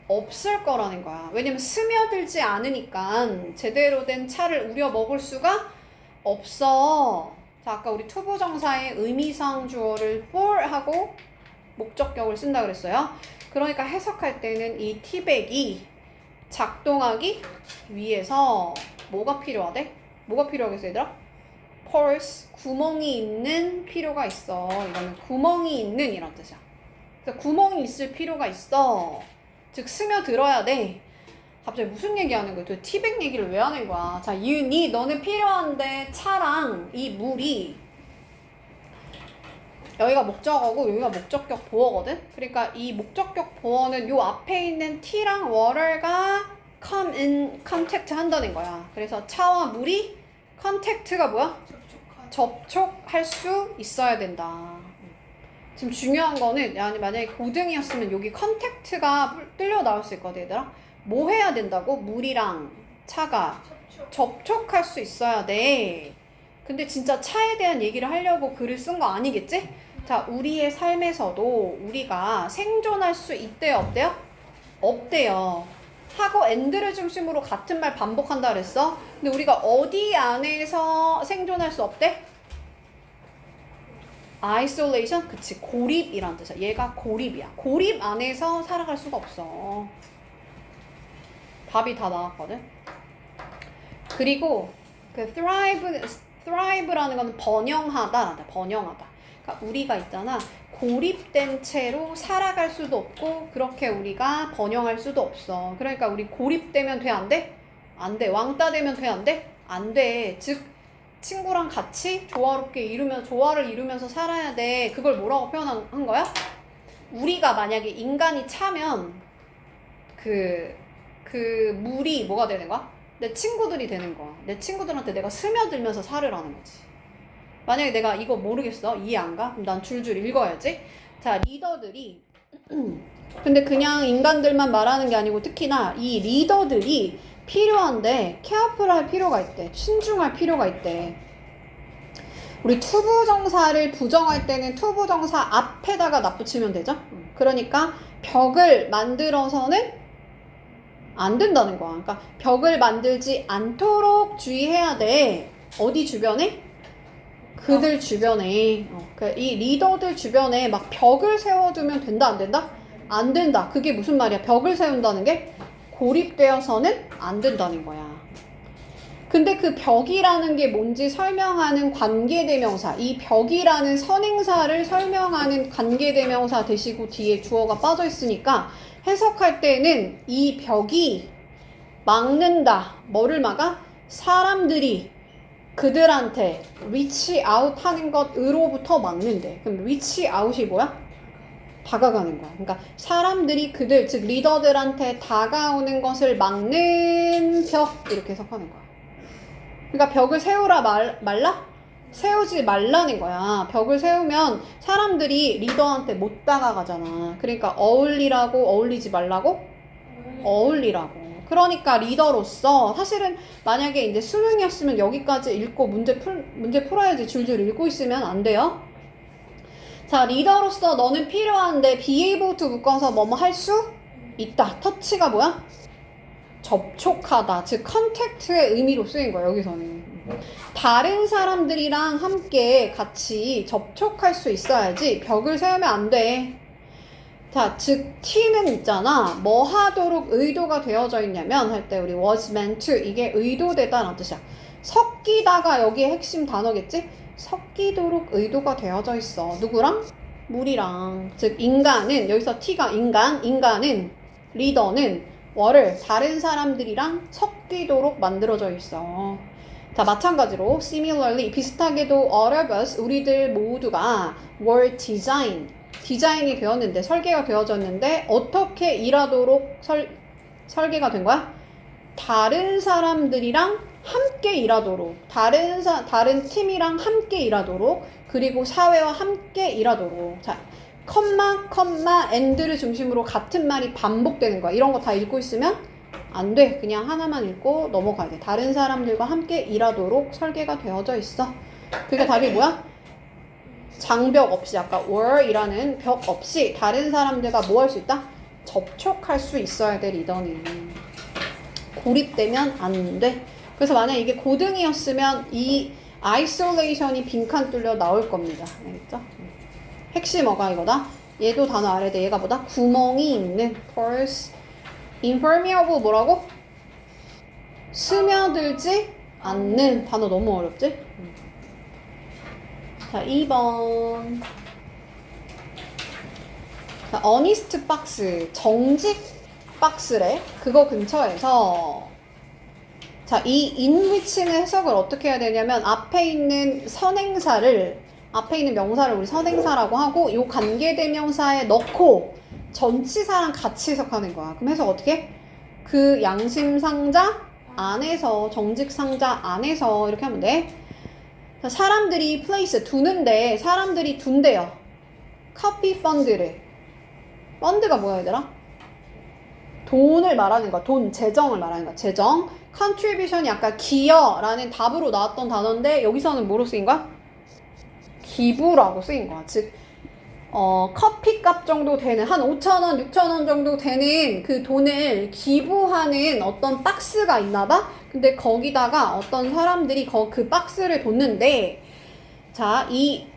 없을 거라는 거야. 왜냐면 스며들지 않으니까 제대로 된 차를 우려 먹을 수가 없어. 자, 아까 우리 투부정사의 의미상 주어를 for 하고 목적격을 쓴다 그랬어요. 그러니까 해석할 때는 이 티백이 작동하기 위해서 뭐가 필요하대? 뭐가 필요하겠어, 얘들아? pores, 구멍이 있는 필요가 있어. 이거는 구멍이 있는 이란 뜻이야. 그래서 구멍이 있을 필요가 있어. 즉 스며들어야 돼. 갑자기 무슨 얘기하는 거야? 또 티백 얘기를 왜 하는 거야? 자, 너는 필요한데 차랑 이 물이 여기가 목적어고 여기가 목적격 보어거든? 그러니까 이 목적격 보어는 요 앞에 있는 T랑 water가 come in contact 한다는 거야. 그래서 차와 물이 contact가 뭐야? 접촉할 수 있어야 된다. 지금 중요한 거는 만약에 고등이었으면 여기 contact가 뚫려 나올 수 있거든, 얘들아. 뭐 해야 된다고? 물이랑 차가 접촉할 수 있어야 돼. 근데 진짜 차에 대한 얘기를 하려고 글을 쓴 거 아니겠지? 자, 우리의 삶에서도 우리가 생존할 수 있대요, 없대요? 없대요. 하고 and를 중심으로 같은 말 반복한다 그랬어? 근데 우리가 어디 안에서 생존할 수 없대? isolation? 그치, 고립이란 뜻이야. 얘가 고립이야. 고립 안에서 살아갈 수가 없어. 답이 다 나왔거든? 그리고 그 thrive라는 건 번영하다. 번영하다. 그러니까 우리가 있잖아, 고립된 채로 살아갈 수도 없고 그렇게 우리가 번영할 수도 없어. 그러니까 우리 고립되면 돼, 안 돼? 안 돼. 왕따 되면 돼, 안 돼? 안 돼. 즉 친구랑 같이 조화를 이루면서 살아야 돼. 그걸 뭐라고 표현한 거야? 우리가 만약에 인간이 차면 그 물이 뭐가 되는 거야? 내 친구들이 되는 거야. 내 친구들한테 내가 스며들면서 살으라는 거지. 만약에 내가 이거 모르겠어, 이해 안 가? 그럼 난 줄줄 읽어야지. 자, 리더들이 근데 그냥 인간들만 말하는 게 아니고 특히나 이 리더들이 필요한데 케어풀할 필요가 있대. 신중할 필요가 있대. 우리 투부정사를 부정할 때는 투부정사 앞에다가 납붙이면 되죠? 그러니까 벽을 만들어서는 안 된다는 거야. 그러니까 벽을 만들지 않도록 주의해야 돼. 어디 주변에? 그들 주변에 그러니까 이 리더들 주변에 막 벽을 세워두면 된다 안 된다? 안 된다. 그게 무슨 말이야? 벽을 세운다는 게 고립되어서는 안 된다는 거야. 근데 그 벽이라는 게 뭔지 설명하는 관계대명사, 이 벽이라는 선행사를 설명하는 관계대명사 대시고 뒤에 주어가 빠져 있으니까 해석할 때는 이 벽이 막는다. 뭐를 막아? 사람들이 그들한테 reach out 하는 것으로부터 막는데. 그럼 reach out이 뭐야? 다가가는 거야. 그러니까 사람들이 그들, 즉 리더들한테 다가오는 것을 막는 벽 이렇게 해석하는 거야. 그러니까 벽을 세우라 말라? 세우지 말라는 거야. 벽을 세우면 사람들이 리더한테 못 다가가잖아. 그러니까 어울리라고 어울리지 말라고? 어울리라고. 그러니까 리더로서 사실은 만약에 이제 수능이었으면 여기까지 읽고 문제 풀어야지. 줄줄 읽고 있으면 안 돼요. 자, 리더로서 너는 필요한데 be able to 묶어서 뭐뭐 할 수 있다. 터치가 뭐야? 접촉하다. 즉 컨택트의 의미로 쓰인 거야. 여기서는. 다른 사람들이랑 함께 같이 접촉할 수 있어야지 벽을 세우면 안 돼. 자, 즉 t는 있잖아. 뭐 하도록 의도가 되어져 있냐면 할 때 우리 was meant to 이게 의도되다라는 뜻이야. 섞이다가 여기에 핵심 단어겠지? 섞이도록 의도가 되어져 있어. 누구랑? 물이랑. 즉 인간은 여기서 t가 인간은 리더는 뭐를 다른 사람들이랑 섞이도록 만들어져 있어. 자, 마찬가지로 similarly 비슷하게도 all of us 우리들 모두가 were 디자인이 되었는데 설계가 되어졌는데 어떻게 일하도록 설계가 된 거야? 다른 사람들이랑 함께 일하도록 다른 팀이랑 함께 일하도록 그리고 사회와 함께 일하도록. 자, 컴마 and를 중심으로 같은 말이 반복되는 거야. 이런 거 다 읽고 있으면 안 돼. 그냥 하나만 읽고 넘어가야 돼. 다른 사람들과 함께 일하도록 설계가 되어져 있어. 그게 답이 뭐야? 장벽 없이 아까 were이라는 벽 없이 다른 사람들과 뭐 할 수 있다? 접촉할 수 있어야 돼. 리더는 고립되면 안 돼. 그래서 만약 이게 고등이었으면 이 isolation이 빈칸 뚫려 나올 겁니다. 알겠죠? 핵심어가 이거다. 얘도 단어 알아야 돼. 얘가 뭐다? 구멍이 있는 pores impermeable 뭐라고? 스며들지 않는 단어 너무 어렵지? 자, 2번. 자, honest box 정직 박스래. 그거 근처에서 자, 이 in which는 해석을 어떻게 해야 되냐면 앞에 있는 명사를 우리 선행사라고 하고 요 관계대명사에 넣고 전치사랑 같이 해석하는 거야. 그럼 해석 어떻게 해? 그 양심상자 안에서 정직상자 안에서 이렇게 하면 돼. 사람들이 place 두는데 사람들이 둔대요. 커피 펀드를. 펀드가 뭐야 얘들아? 돈을 말하는 거야. 돈, 재정을 말하는 거야. 재정. contribution이 아까 기여라는 답으로 나왔던 단어인데 여기서는 뭐로 쓰인 거야? 기부라고 쓰인 거야. 즉 커피값 정도 되는 한 5,000원, 6,000원 정도 되는 그 돈을 기부하는 어떤 박스가 있나 봐. 근데 거기다가 어떤 사람들이 그 박스를 뒀는데 자, 이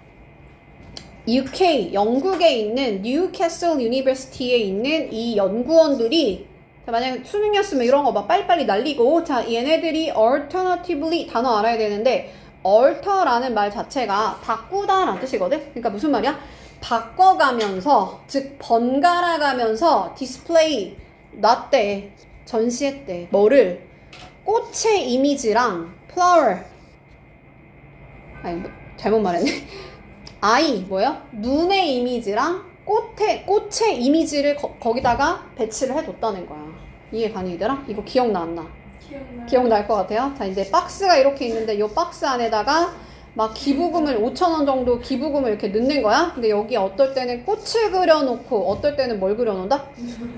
UK, 영국에 있는 뉴캐슬 유니버시티에 있는 이 연구원들이 자, 만약에 수능이었으면 이런 거 막 빨리빨리 날리고 자, 얘네들이 alternatively 단어 알아야 되는데 alter라는 말 자체가 바꾸다라는 뜻이거든. 그러니까 무슨 말이야? 바꿔가면서 즉 번갈아가면서 디스플레이 놨대. 전시했대. 뭐를? 꽃의 이미지랑 flower 아니 잘못 말했네. 아이 뭐야? 눈의 이미지랑 꽃의 이미지를 거기다가 배치를 해뒀다는 거야. 이해 가능이더라? 이거 기억나 안 나? 기억날 것 같아요. 자, 이제 박스가 이렇게 있는데 이 박스 안에다가 막 기부금을 5,000원 정도 기부금을 이렇게 넣는 거야. 근데 여기 어떨 때는 꽃을 그려놓고 어떨 때는 뭘 그려놓는다?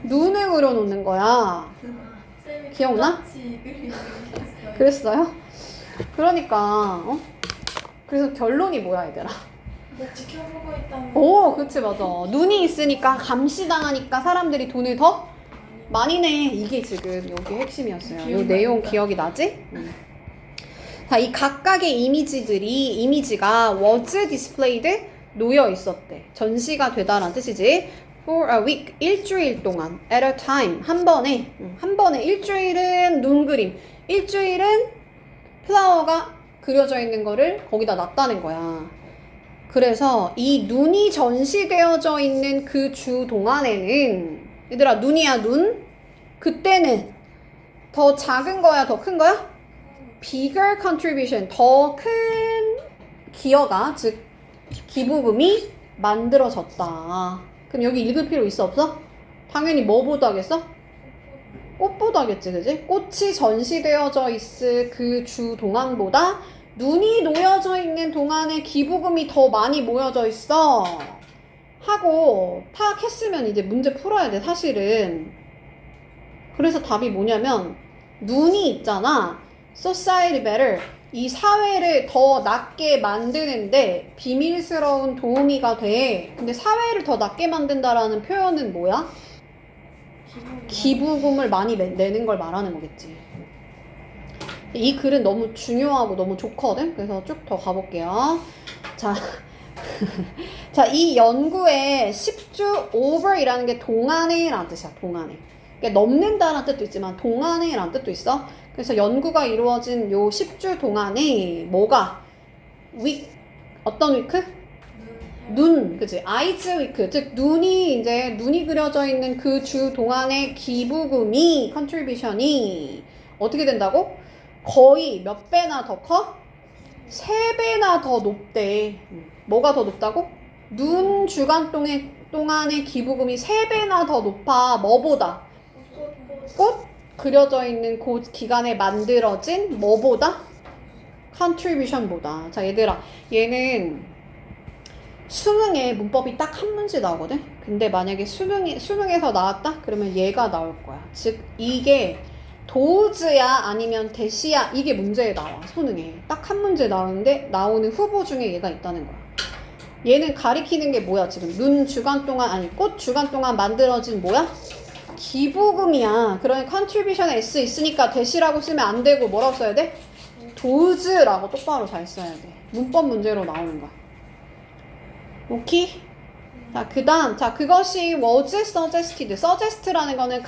눈을 그려놓는 거야. 기억나? 그랬어요? 그러니까 그래서 결론이 뭐야 얘들아? 지켜보고 있다는. 오, 그치 맞아. 눈이 있으니까 감시당하니까 사람들이 돈을 더 많이 내. 이게 지금 여기 핵심이었어요. 이 내용 기억이 나지? 자, 이 각각의 이미지가 was displayed, 놓여 있었대. 전시가 되다라는 뜻이지. For a week, 일주일 동안, at a time, 한 번에, 일주일은 눈 그림, 일주일은 플라워가 그려져 있는 거를 거기다 놨다는 거야. 그래서 이 눈이 전시되어져 있는 그 주 동안에는, 얘들아, 눈이야, 눈? 그때는 더 작은 거야, 더 큰 거야? bigger contribution, 더 큰 기여가, 즉 기부금이 만들어졌다. 그럼 여기 읽을 필요 있어, 없어? 당연히 뭐보다 하겠어? 꽃보다 하겠지, 그지? 꽃이 전시되어져 있을 그 주 동안보다 눈이 놓여져 있는 동안에 기부금이 더 많이 모여져 있어 하고 파악했으면 이제 문제 풀어야 돼, 사실은. 그래서 답이 뭐냐면, 눈이 있잖아, society better, 이 사회를 더 낫게 만드는데 비밀스러운 도우미가 돼. 근데 사회를 더 낫게 만든다라는 표현은 뭐야? 기부금을 많이 내는 걸 말하는 거겠지. 이 글은 너무 중요하고 너무 좋거든? 그래서 쭉 더 가볼게요. 자, 자, 이 연구의 10주 over이라는 게 동안에라는 뜻이야, 동안에. 그러니까 넘는다라는 뜻도 있지만 동안에라는 뜻도 있어. 그래서 연구가 이루어진 요 10주 동안에 뭐가? 어떤 위크? 눈, 그치? 아이즈 위크, 즉 눈이 그려져 있는 그 주 동안의 기부금이, 컨트리뷰션이 어떻게 된다고? 거의 몇 배나 더 커? 3배나 더 높대. 뭐가 더 높다고? 눈 주간 동안의 기부금이 3배나 더 높아. 뭐보다? 꽃 그려져 있는 그 기간에 만들어진 뭐보다? 컨트리뷰션보다. 자, 얘들아, 얘는 수능에 문법이 딱 한 문제 나오거든? 근데 만약에 수능에서 나왔다? 그러면 얘가 나올 거야. 즉, 이게 도즈야 아니면 대시야, 이게 문제에 나와, 수능에. 딱 한 문제 나오는데 나오는 후보 중에 얘가 있다는 거야. 얘는 가리키는 게 뭐야, 지금? 꽃 주간 동안 만들어진 뭐야? 기부금이야. 그러니 컨트리뷰션에 S 있으니까 대시라고 쓰면 안 되고 뭐라고 써야 돼? 도즈라고 똑바로 잘 써야 돼. 문법 문제로 나오는 거야. 오케이? 자, 그 다음, 자, 그것이 was suggested. suggest라는 거는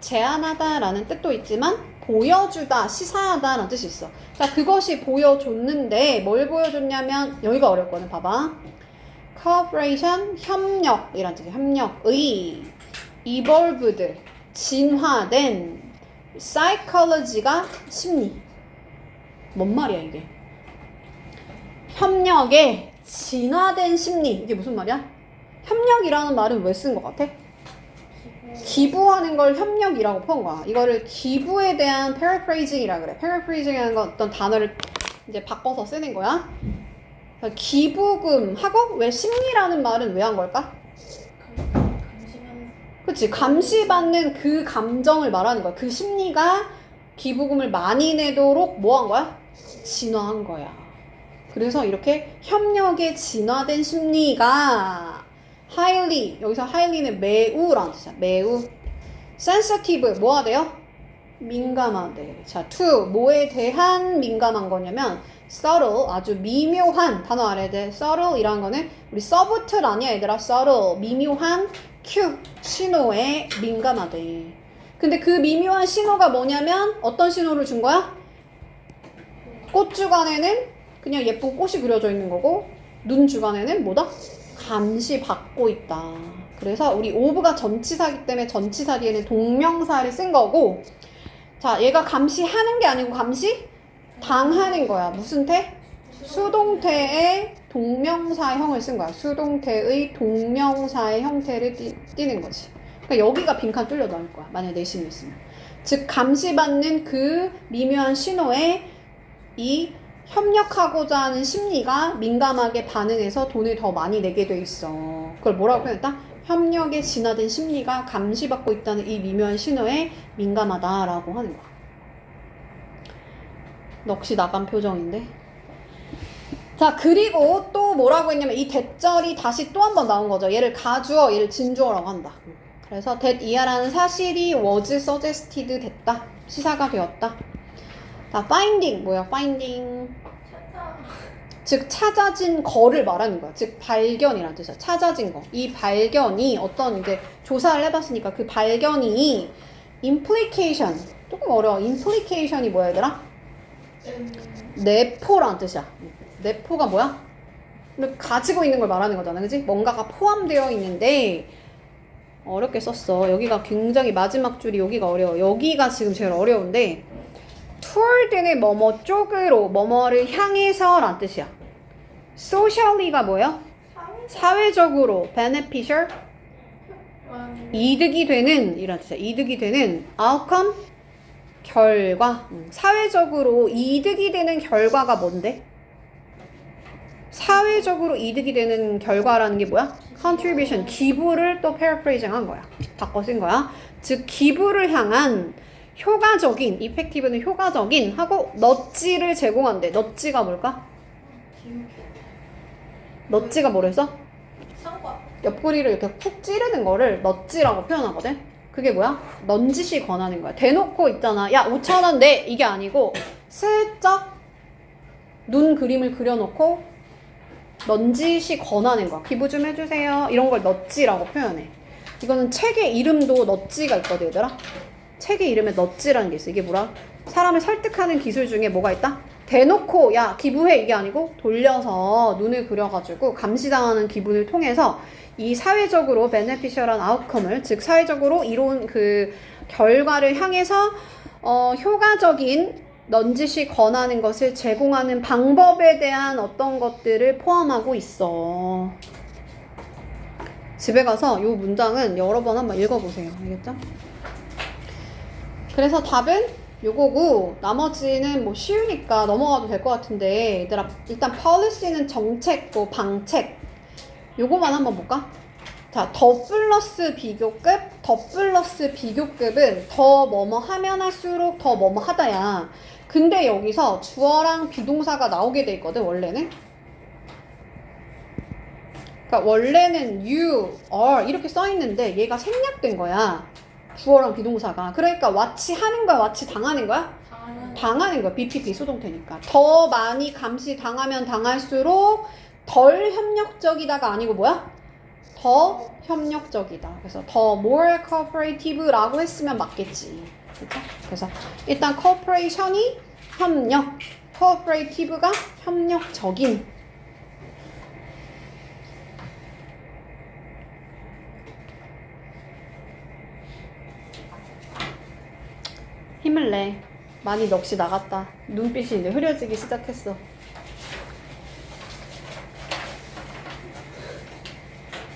제안하다라는 뜻도 있지만 보여주다, 시사하다라는 뜻이 있어. 자, 그것이 보여줬는데 뭘 보여줬냐면, 여기가 어렵거든. 봐봐. cooperation, 협력이란 뜻이야. 협력의 evolved, 진화된 psychology가 심리. 뭔 말이야 이게? 협력의 진화된 심리. 이게 무슨 말이야? 협력이라는 말은 왜 쓴 것 같아? 기부하는 걸 협력이라고 푼 거야. 이거를 기부에 대한 paraphrasing이라 그래. paraphrasing이라는 건 어떤 단어를 이제 바꿔서 쓰는 거야. 기부금하고 왜 심리라는 말은 왜 한 걸까? 그치, 감시받는 그 감정을 말하는 거야. 그 심리가 기부금을 많이 내도록 뭐 한 거야? 진화한 거야. 그래서 이렇게 협력에 진화된 심리가 highly, 여기서 highly는 매우라는 뜻이야. 매우. sensitive, 뭐가 돼요? 민감하대. 자, to, 뭐에 대한 민감한 거냐면 subtle, 아주 미묘한, 단어 알아야 돼. subtle 이란 거는 우리 subtle 아니야 얘들아. subtle, 미묘한 큐, 신호에 민감하대. 근데 그 미묘한 신호가 뭐냐면 어떤 신호를 준 거야? 꽃 주간에는 그냥 예쁜 꽃이 그려져 있는 거고, 눈 주간에는 뭐다? 감시받고 있다. 그래서 우리 of가 전치사기 때문에 전치사 뒤에는 동명사를 쓴 거고, 자, 얘가 감시하는 게 아니고 감시 당하는 거야. 무슨 태? 수동태의 동명사형을 쓴 거야. 수동태의 동명사의 형태를 띠는 거지. 그러니까 여기가 빈칸 뚫려 나올 거야. 만약 내신을 쓰면. 즉 감시받는 그 미묘한 신호에 이 협력하고자 하는 심리가 민감하게 반응해서 돈을 더 많이 내게 돼 있어. 그걸 뭐라고 표현했다? 협력에 진화된 심리가 감시받고 있다는 이 미묘한 신호에 민감하다라고 하는 거야. 넋이 나간 표정인데. 자, 그리고 또 뭐라고 했냐면 이 대절이 다시 또 한 번 나온 거죠. 얘를 가주어, 얘를 진주어라고 한다. 그래서 that 이하라는 사실이 was suggested 됐다. 시사가 되었다. 자, finding 뭐야? finding. 찾아. 즉 찾아진 거를 말하는 거야. 즉 발견이란 뜻이야. 찾아진 거. 이 발견이 어떤 이제 조사를 해봤으니까 그 발견이 implication. 조금 어려워. implication이 뭐야 얘들아? 내포란 뜻이야. 내포가 뭐야? 가지고 있는 걸 말하는 거잖아. 그지? 뭔가가 포함되어 있는데 어렵게 썼어. 여기가 굉장히 마지막 줄이 여기가 어려워. 여기가 지금 제일 어려운데 toward는 뭐뭐 쪽으로 뭐뭐를 향해서 란 뜻이야. socially가 뭐예요? 사회적으로 beneficial 이득이 되는 이란 뜻이야. 이득이 되는 outcome 결과. 사회적으로 이득이 되는 결과가 뭔데? 사회적으로 이득이 되는 결과라는 게 뭐야? contribution, 기부를 또 paraphrasing 한 거야. 바꿔 쓴 거야. 즉 기부를 향한 효과적인, effective는 효과적인 하고 넛지를 제공한대. 넛지가 뭘까? 넛지가 뭐랬어? 상관. 옆구리를 이렇게 푹 찌르는 거를 넛지라고 표현하거든. 그게 뭐야? 넌지시 권하는 거야. 대놓고 있잖아. 야 5,000원 내! 이게 아니고 슬쩍 눈 그림을 그려놓고 넌지시 권하는 거야. 기부 좀 해주세요. 이런 걸 넛지라고 표현해. 이거는 책의 이름도 넛지가 있거든 얘들아. 책의 이름에 넛지라는 게 있어. 이게 뭐라? 사람을 설득하는 기술 중에 뭐가 있다? 대놓고 야 기부해 이게 아니고 돌려서 눈을 그려가지고 감시당하는 기분을 통해서 이 사회적으로 베네피셜한 아웃컴을 즉 사회적으로 이로운 그 결과를 향해서 효과적인 넌지시 권하는 것을 제공하는 방법에 대한 어떤 것들을 포함하고 있어. 집에 가서 이 문장은 여러 번 한번 읽어보세요. 알겠죠? 그래서 답은 요거고 나머지는 뭐 쉬우니까 넘어가도 될 것 같은데 얘들아 일단 policy는 정책, 뭐 방책 요거만 한번 볼까? 자, 더 플러스 비교급, 더 플러스 비교급은 더 뭐뭐 하면 할수록 더 뭐뭐 하다야. 근데 여기서 주어랑 비동사가 나오게 돼 있거든 원래는. 그러니까 원래는 you, are 이렇게 써 있는데 얘가 생략된 거야. 주어랑 비동사가. 그러니까 와치 하는 거야, 와치 당하는 거야? 당하는 거야. BPP 수동태니까. 더 많이 감시 당하면 당할수록 덜 협력적이다가 아니고 뭐야? 더 협력적이다. 그래서 더 more cooperative라고 했으면 맞겠지. 그렇죠? 그래서 일단 cooperation이 협력, cooperative가 협력적인. 힘을 내. 많이 넋이 나갔다. 눈빛이 이제 흐려지기 시작했어.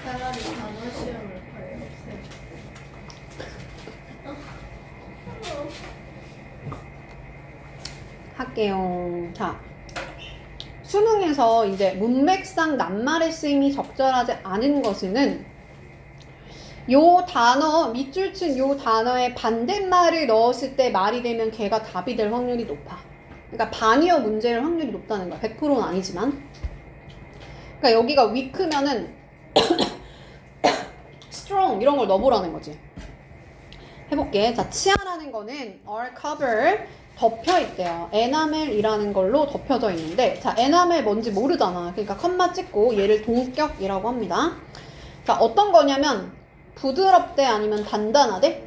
차라리 단어 시험을 봐야겠어요. 할게요. 자, 수능에서 이제 문맥상 낱말의 쓰임이 적절하지 않은 것은 요 단어, 밑줄 친 요 단어에 반대말을 넣었을 때 말이 되면 걔가 답이 될 확률이 높아. 그러니까 반이어 문제일 확률이 높다는 거야. 100%는 아니지만. 그러니까 여기가 weak면은 strong 이런 걸 넣어보라는 거지. 해볼게. 자, 치아라는 거는 are cover 덮여 있대요. 에나멜이라는 걸로 덮여져 있는데, 자, 에나멜 뭔지 모르잖아. 그러니까 컴마 찍고 얘를 동격이라고 합니다. 자, 어떤 거냐면 부드럽대 아니면 단단하대?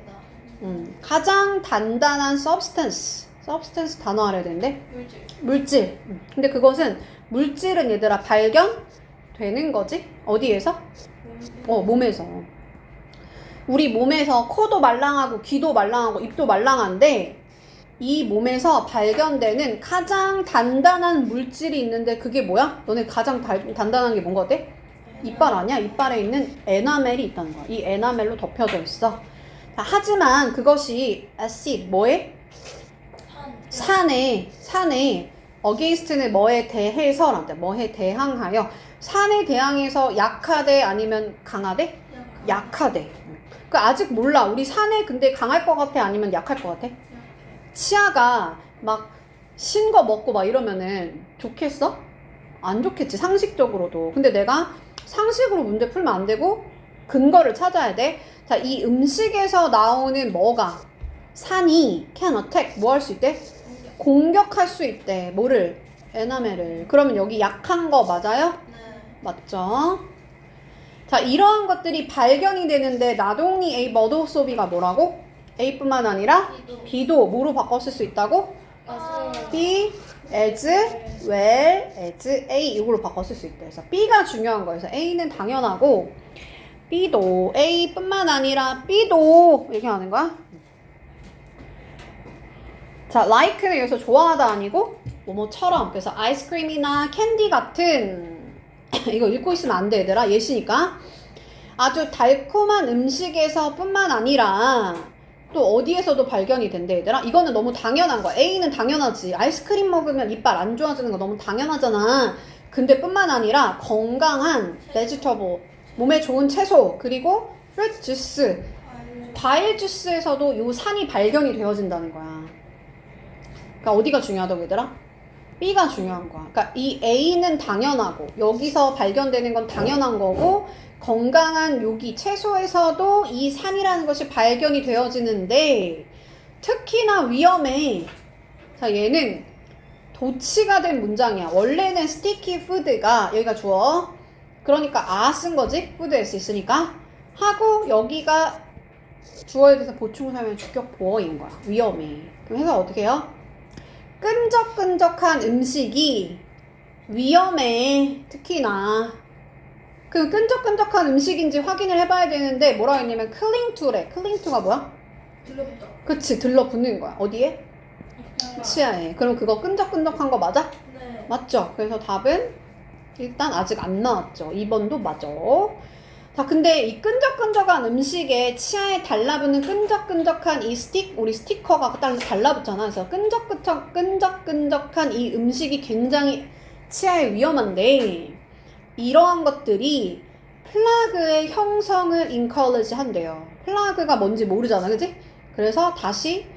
가장 단단한 substance 단어 알아야 되는데 물질. 근데 그것은 물질은 얘들아 발견되는 거지? 어디에서? 몸에서. 우리 몸에서 코도 말랑하고 귀도 말랑하고 입도 말랑한데 이 몸에서 발견되는 가장 단단한 물질이 있는데 그게 뭐야? 너네 가장 단단한 게 뭔 거 같아? 이빨 아니야? 이빨에 있는 에나멜이 있다는 거야. 이 에나멜로 덮여져 있어. 자, 하지만 그것이 acid 뭐에? 산에 against는 뭐에 대해서란다. 뭐에 대항하여. 산에 대항해서 약하대 아니면 강하대? 약하대. 그 아직 몰라. 우리 산에 근데 강할 것 같아 아니면 약할 것 같아? 치아가 막 신 거 먹고 막 이러면은 좋겠어? 안 좋겠지 상식적으로도. 근데 내가 상식으로 문제 풀면 안 되고 근거를 찾아야 돼. 자, 이 음식에서 나오는 뭐가 산이 can attack 뭐 할 수 있대? 공격할 수 있대. 뭐를? 에나멜을. 그러면 여기 약한 거 맞아요? 네. 맞죠? 자, 이러한 것들이 발견이 되는데 not only A but also B가 뭐라고? A뿐만 아니라 B도. B도 뭐로 바꿨을 수 있다고? B as well as A 이걸로 바꿨을 수 있대. 그래서 B가 중요한 거예요. 그래서 A는 당연하고 B도 A뿐만 아니라 B도 이렇게 하는 거야. 자, like는 여기서 좋아하다 아니고 뭐뭐처럼. 그래서 아이스크림이나 캔디 같은 이거 읽고 있으면 안 돼, 얘들아. 예시니까. 아주 달콤한 음식에서 뿐만 아니라 또 어디에서도 발견이 된대, 얘들아. 이거는 너무 당연한 거야. A는 당연하지. 아이스크림 먹으면 이빨 안 좋아지는 거 너무 당연하잖아. 근데 뿐만 아니라 건강한 vegetable, 몸에 좋은 채소, 그리고 fruit juice, 과일 주스에서도 요 산이 발견이 되어진다는 거야. 그러니까 어디가 중요하다고, 얘들아? B가 중요한 거야. 그러니까 이 A는 당연하고 여기서 발견되는 건 당연한 거고 건강한 요기 채소에서도 이 산이라는 것이 발견이 되어지는데 특히나 위험해. 자, 얘는 도치가 된 문장이야. 원래는 sticky food가 여기가 주어. 그러니까 쓴 거지. food s 있으니까 하고 여기가 주어에 대해서 보충사면 주격 보어인 거야. 위험해. 그럼 해서 어떻게 해요? 끈적끈적한 음식이 위험해. 특히나 그 끈적끈적한 음식인지 확인을 해봐야 되는데 뭐라고 했냐면 cling to래. cling to가 뭐야? 들러붙어. 그치, 들러붙는 거야. 어디에? 치아에. 그럼 그거 끈적끈적한 거 맞아? 네. 맞죠? 그래서 답은 일단 아직 안 나왔죠. 2번도 맞아. 자, 근데 이 끈적끈적한 음식에 치아에 달라붙는 끈적끈적한 이 우리 스티커가 딱 달라붙잖아. 그래서 끈적끈적한 이 음식이 굉장히 치아에 위험한데 이러한 것들이 플라그의 형성을 encourage 한대요. 플라그가 뭔지 모르잖아, 그치? 그래서 다시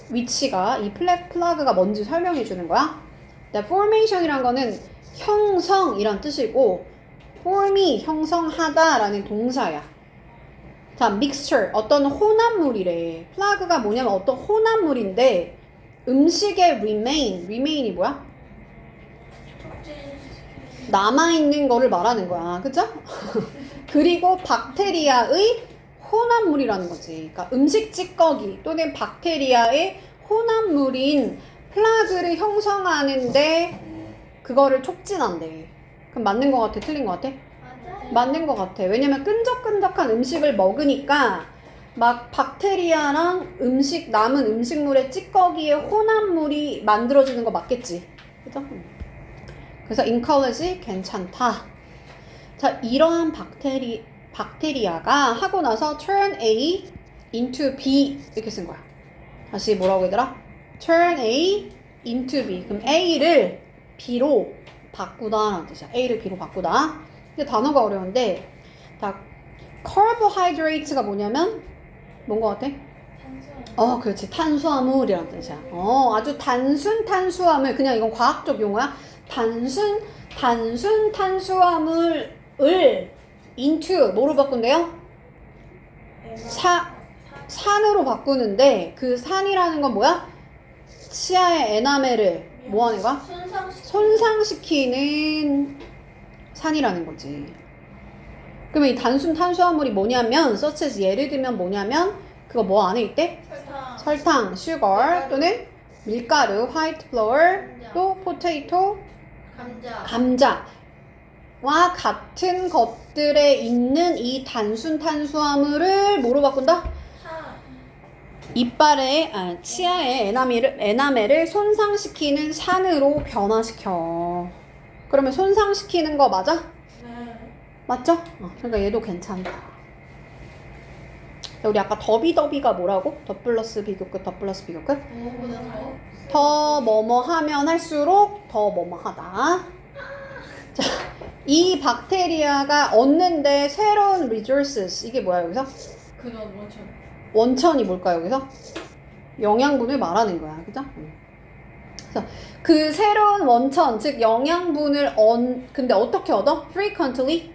위치가 이 플라그가 뭔지 설명해 주는 거야. formation이란 거는 형성이란 뜻이고 form이 형성하다라는 동사야. 자, mixture 어떤 혼합물이래. 플라그가 뭐냐면 어떤 혼합물인데 음식의 remain이 뭐야? 남아있는 거를 말하는 거야. 그죠? 그리고 박테리아의 혼합물이라는 거지. 그러니까 음식 찌꺼기 또는 박테리아의 혼합물인 플라그를 형성하는데 그거를 촉진한대. 그럼 맞는 거 같아? 틀린 거 같아? 맞아요. 맞는 거 같아. 왜냐면 끈적끈적한 음식을 먹으니까 막 박테리아랑 남은 음식물의 찌꺼기의 혼합물이 만들어지는 거 맞겠지? 그죠? 그래서 encourage 괜찮다. 자, 이러한 박테리아가 하고 나서 turn A into B 이렇게 쓴 거야. 다시 뭐라고 얘들아? turn A into B. 그럼 A를 B로 바꾸다라는 뜻이야. A를 B로 바꾸다. 근데 단어가 어려운데 자, carbohydrate가 뭐냐면 뭔 거 같아? 탄수화물. 그렇지. 탄수화물이라는 뜻이야. 아주 단순 탄수화물. 그냥 이건 과학적 용어야. 단순 탄수화물을 into 뭐로 바꾼대요? 산으로 바꾸는데 그 산이라는 건 뭐야? 치아의 에나멜을 뭐 하는 거야? 손상시키는 산이라는 거지. 그러면 이 단순 탄수화물이 뭐냐면 such as 예를 들면 뭐냐면 그거 뭐 안에 있대? 설탕, sugar 또는 밀가루, white flour, 또 potato, 감자와 같은 것들에 있는 이 단순 탄수화물을 뭐로 바꾼다? 이빨에 치아의 에나멜을 손상시키는 산으로 변화시켜. 그러면 손상시키는 거 맞아? 네. 맞죠? 그러니까 얘도 괜찮다. 우리 아까 더비가 뭐라고? 더 플러스 비교끝 뭐보다 더 뭐뭐 하면 할수록 더 뭐뭐 하다. 자, 이 박테리아가 얻는데 새로운 resources 이게 뭐야 여기서? 그건 원천이 뭘까요 여기서? 영양분을 말하는 거야. 그죠? 그래서 그 새로운 원천 즉 영양분을 근데 어떻게 얻어? frequently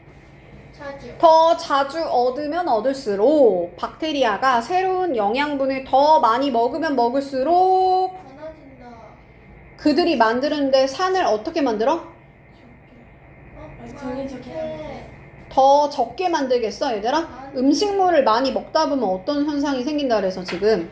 더 자주 얻으면 얻을수록 박테리아가 새로운 영양분을 더 많이 먹으면 먹을수록 많아진다. 그들이 만드는데 산을 어떻게 만들어? 정해주게. 더 적게 만들겠어 얘들아? 음식물을 많이 먹다 보면 어떤 현상이 생긴다 그래서 지금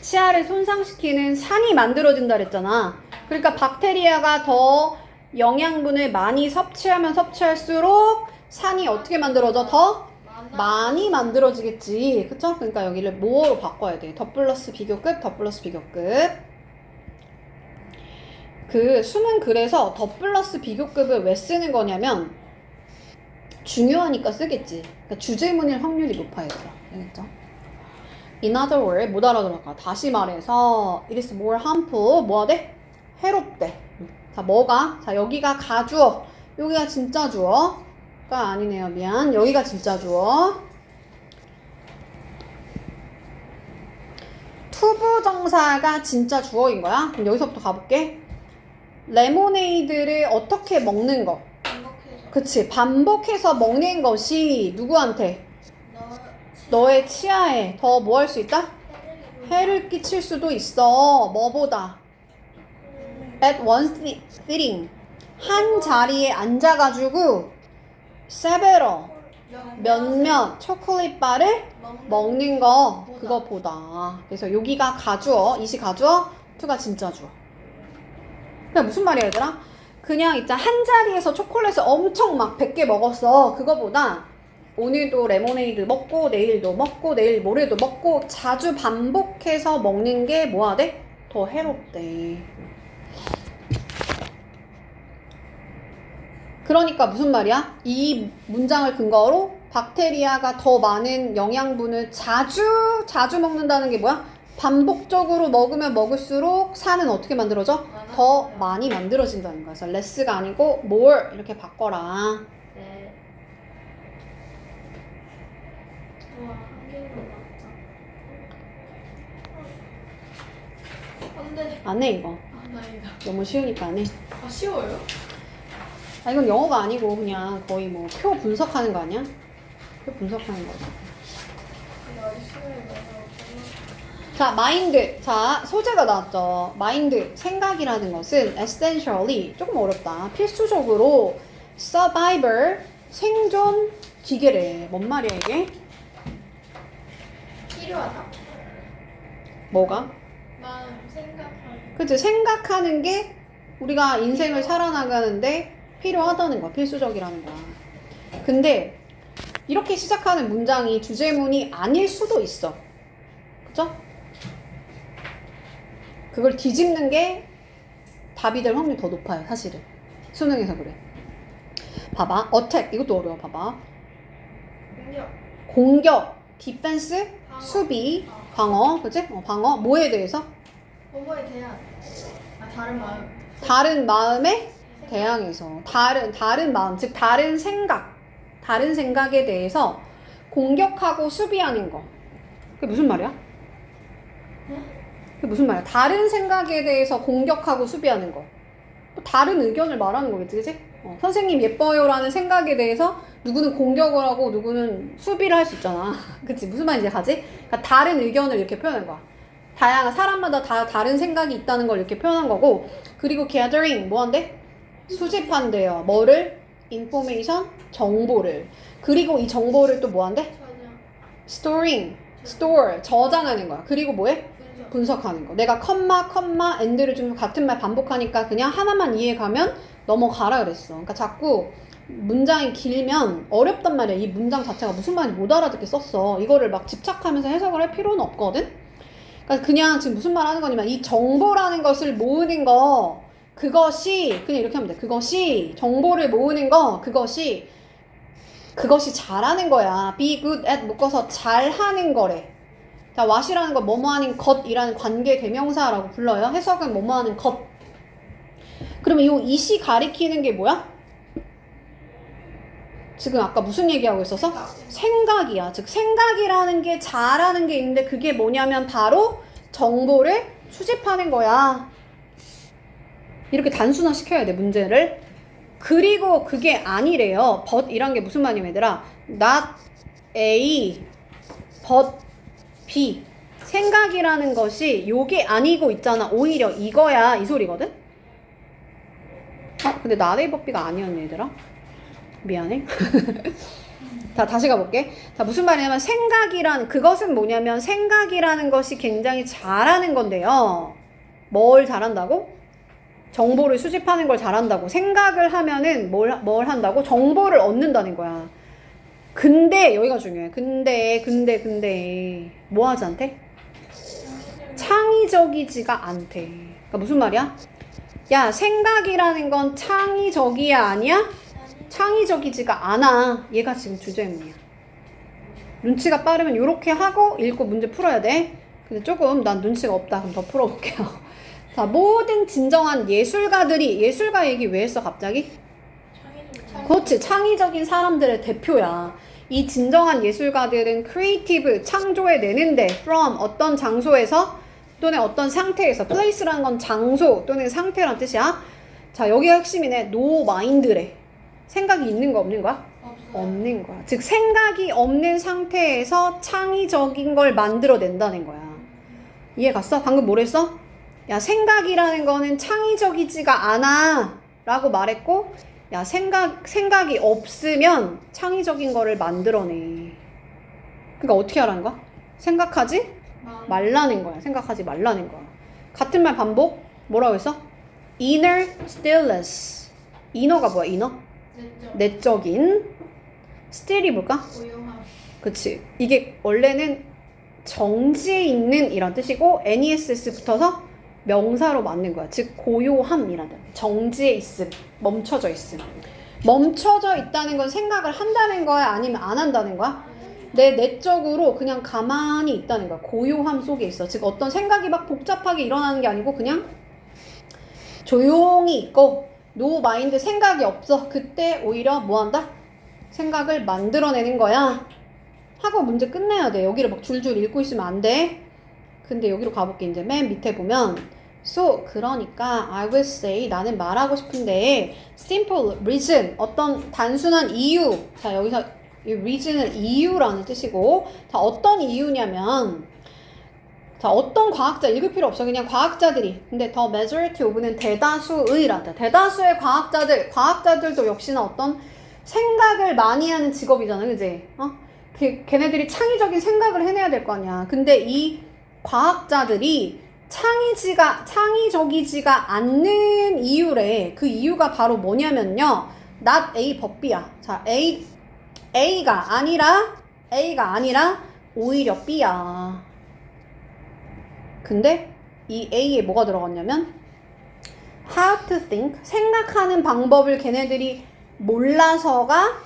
치아를 손상시키는 산이 만들어진다 그랬잖아. 그러니까 박테리아가 더 영양분을 많이 섭취하면 섭취할수록 산이 어떻게 만들어져? 더 많이 만들어지겠지. 그쵸? 그러니까 여기를 뭐로 바꿔야 돼? 더 플러스 비교급, 더 플러스 비교급. 그 수는 그래서 더 플러스 비교급을 왜 쓰는 거냐면 중요하니까 쓰겠지. 그러니까 주제문일 확률이 높아야 돼요. 알겠죠? In other words, 못 알아들어가. 다시 말해서 it is more harmful. 뭐가 돼? 해롭대. 자, 뭐가? 자, 여기가 가주어. 여기가 진짜 주어가 아니네요. 미안. 여기가 진짜 주어. 투부정사가 진짜 주어인 거야. 그럼 여기서부터 가볼게. 레모네이드를 어떻게 먹는 거? 반복해서. 그치. 반복해서 먹는 것이 누구한테? 너의 치아에 더 뭐 할 수 있다? 해를 끼칠 수도 있어. 뭐보다? At one sitting. 한 자리에 앉아가지고 several 몇몇 초콜릿 바를 먹는 거 그거보다. 그래서 여기가 가주어, 이시 가주어, 투가 진짜 주어. 그게 무슨 말이야 얘들아? 그냥 있자 한 자리에서 초콜릿을 엄청 막 100개 먹었어. 그거보다 오늘도 레모네이드 먹고 내일도 먹고 내일 모레도 먹고 자주 반복해서 먹는 게 뭐가 돼? 더 해롭대. 그러니까 무슨 말이야? 이 문장을 근거로 박테리아가 더 많은 영양분을 자주 먹는다는 게 뭐야? 반복적으로 먹으면 먹을수록 산은 어떻게 만들어져? 더 많이 만들어진다는 거야. 그래서 less가 아니고 more 이렇게 바꿔라. 네. 와, 한 개만 맞자. 안 돼. 안 해 이거. 아, 다행이다. 너무 쉬우니까 안 해. 아, 쉬워요? 아 이건 영어가 아니고 그냥 거의 뭐 표 분석하는 거 아니야? 표 분석하는 거. 자, 마인드. 자, 소재가 나왔죠. 마인드, 생각이라는 것은 essentially, 조금 어렵다. 필수적으로 survivor, 생존 기계래. 뭔 말이야 이게? 필요하다. 뭐가? 마음 생각하는. 그치, 생각하는 게 우리가 인생을 살아나가는데 필요하다는 거야. 필수적이라는 거야. 근데 이렇게 시작하는 문장이 주제문이 아닐 수도 있어. 그쵸? 그걸 뒤집는 게 답이 될 확률이 더 높아요, 사실은. 수능에서 그래. 봐봐. attack. 이것도 어려워. 봐봐. 공격. 공격. defense. 방어. 수비. 방어. 그치? 방어. 뭐에 대해서? 뭐뭐에 대한. 아, 다른 마음. 다른 마음에 대항해서. 다른 마음. 즉, 다른 생각. 다른 생각에 대해서 공격하고 수비하는 거. 그게 무슨 말이야? 그게 무슨 말이야? 다른 생각에 대해서 공격하고 수비하는 거. 다른 의견을 말하는 거겠지, 그치? 선생님 예뻐요 라는 생각에 대해서 누구는 공격을 하고 누구는 수비를 할 수 있잖아. 그치? 무슨 말인지 가지? 그러니까 다른 의견을 이렇게 표현한 거야. 다양한 사람마다 다 다른 생각이 있다는 걸 이렇게 표현한 거고, 그리고 gathering 뭐 한대? 수집한대요. 뭐를? information, 정보를. 그리고 이 정보를 또 뭐 한대? storing, store, 저장하는 거야. 그리고 뭐해? 분석하는 거. 내가 컴마, and를 좀 같은 말 반복하니까 그냥 하나만 이해가면 넘어가라 그랬어. 그러니까 자꾸 문장이 길면 어렵단 말이야. 이 문장 자체가 무슨 말인지 못 알아듣게 썼어. 이거를 막 집착하면서 해석을 할 필요는 없거든? 그러니까 그냥 지금 무슨 말 하는 거냐면 이 정보라는 것을 모으는 거, 그것이, 그냥 이렇게 하면 돼. 그것이, 정보를 모으는 거, 그것이 잘하는 거야. be good at 묶어서 잘하는 거래. 자, what이라는 건 뭐뭐 하는 것이라는 관계 대명사라고 불러요. 해석은 뭐뭐 하는 것. 그러면 이 it이 가리키는 게 뭐야? 지금 아까 무슨 얘기하고 있었어? 생각이야. 즉 생각이라는 게 잘하는 게 있는데 그게 뭐냐면 바로 정보를 수집하는 거야. 이렇게 단순화시켜야 돼, 문제를. 그리고 그게 아니래요. but 이란 게 무슨 말이냐면 얘들아, not A, but 생각이라는 것이 요게 아니고 있잖아. 오히려 이거야. 이 소리거든? 근데 나레이버비가 아니었네, 얘들아. 미안해. 자, 다시 가볼게. 자, 무슨 말이냐면 그것은 뭐냐면 생각이라는 것이 굉장히 잘하는 건데요. 뭘 잘한다고? 정보를 수집하는 걸 잘한다고. 생각을 하면은 뭘 한다고? 정보를 얻는다는 거야. 근데 여기가 중요해. 근데 뭐 하지 않대? 창의적이지가 않대. 그러니까 무슨 말이야? 야, 생각이라는 건 창의적이야 아니야? 창의적이지가 않아. 얘가 지금 주제문이야. 눈치가 빠르면 이렇게 하고 읽고 문제 풀어야 돼. 근데 조금 난 눈치가 없다. 그럼 더 풀어볼게요. 자, 모든 진정한 예술가 얘기 왜 했어 갑자기? 그렇지, 창의적인 사람들의 대표야. 이 진정한 예술가들은 크리에이티브, 창조해내는데 from 어떤 장소에서 또는 어떤 상태에서, place라는 건 장소 또는 상태란 뜻이야. 자, 여기가 핵심이네. no mind래. 생각이 있는 거 없는 거야? 없는 거야. 즉 생각이 없는 상태에서 창의적인 걸 만들어낸다는 거야. 이해 갔어? 방금 뭐랬어? 야, 생각이라는 거는 창의적이지가 않아 라고 말했고, 야, 생각이 없으면 창의적인 거를 만들어내. 그러니까 어떻게 하라는 거야? 생각하지 말라는 거야. 생각하지 말라는 거야. 같은 말 반복. 뭐라고 했어? inner stillness. inner가 뭐야? inner? 내적인. still이 뭘까? 고요함. 그치. 이게 원래는 정지에 있는 이란 뜻이고 NESS 붙어서 명사로 맞는 거야. 즉 고요함이라는 뜻. 정지에 있음, 멈춰져 있음. 멈춰져 있다는 건 생각을 한다는 거야? 아니면 안 한다는 거야? 내 내적으로 그냥 가만히 있다는 거야. 고요함 속에 있어. 즉 어떤 생각이 막 복잡하게 일어나는 게 아니고 그냥 조용히 있고 노 마인드, 생각이 없어. 그때 오히려 뭐 한다? 생각을 만들어내는 거야. 하고 문제 끝내야 돼. 여기를 막 줄줄 읽고 있으면 안 돼. 근데 여기로 가볼게. 이제 맨 밑에 보면 so, 그러니까 I will say, 나는 말하고 싶은데 simple reason, 어떤 단순한 이유. 자, 여기서 이 reason은 이유라는 뜻이고, 자, 어떤 이유냐면, 자, 어떤 과학자, 읽을 필요 없어. 그냥 과학자들이. 근데 the majority of는 대다수의란다. 대다수의 과학자들도 역시나 어떤 생각을 많이 하는 직업이잖아. 그지? 걔네들이 창의적인 생각을 해내야 될 거 아니야. 근데 이 과학자들이 창의적이지가 않는 이유래. 그 이유가 바로 뭐냐면요. not A but B야. 자, A가 아니라 오히려 B야. 근데 이 A에 뭐가 들어갔냐면 how to think, 생각하는 방법을 걔네들이 몰라서가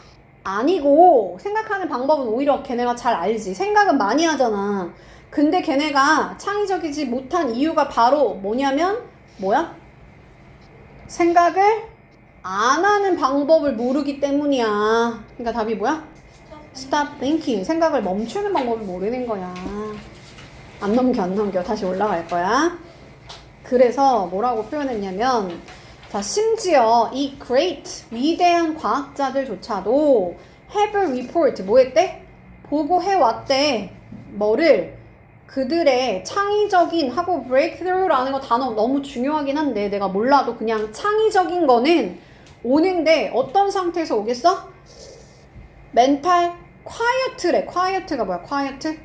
아니고, 생각하는 방법은 오히려 걔네가 잘 알지. 생각은 많이 하잖아. 근데 걔네가 창의적이지 못한 이유가 바로 뭐냐면 뭐야? 생각을 안 하는 방법을 모르기 때문이야. 그러니까 답이 뭐야? Stop thinking. 생각을 멈추는 방법을 모르는 거야. 안 넘겨. 다시 올라갈 거야. 그래서 뭐라고 표현했냐면, 자, 심지어 이 great, 위대한 과학자들조차도 have a report, 뭐 했대? 보고해왔대. 뭐를? 그들의 창의적인 하고 breakthrough라는 거 단어 너무 중요하긴 한데 내가 몰라도 그냥 창의적인 거는 오는데 어떤 상태에서 오겠어? 멘탈 quiet래. quiet가 뭐야? quiet?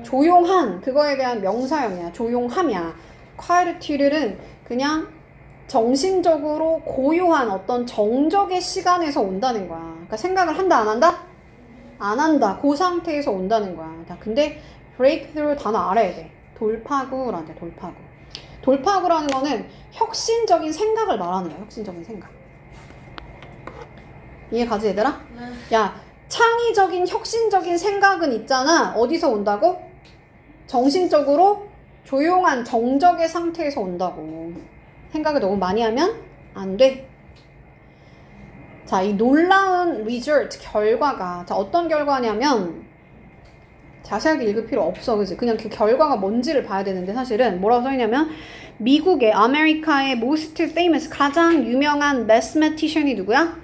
조용한. 그거에 대한 명사형이야. 조용함이야. quietude는 그냥 정신적으로 고요한 어떤 정적의 시간에서 온다는 거야. 그러니까 생각을 한다 안 한다? 안 한다. 그 상태에서 온다는 거야. 근데 breakthrough 단어 알아야 돼. 돌파구라는 데. 돌파구라는 거는 혁신적인 생각을 말하는 거야. 혁신적인 생각. 이해 가지 얘들아? 네. 야, 창의적인 혁신적인 생각은 있잖아. 어디서 온다고? 정신적으로 조용한 정적의 상태에서 온다고. 생각을 너무 많이 하면 안 돼. 자, 이 놀라운 result, 결과가, 자, 어떤 결과냐면, 자세하게 읽을 필요 없어. 그지? 그냥 그 결과가 뭔지를 봐야 되는데, 사실은 뭐라고 써있냐면, 미국의, 아메리카의 most famous, 가장 유명한 mathematician이 누구야?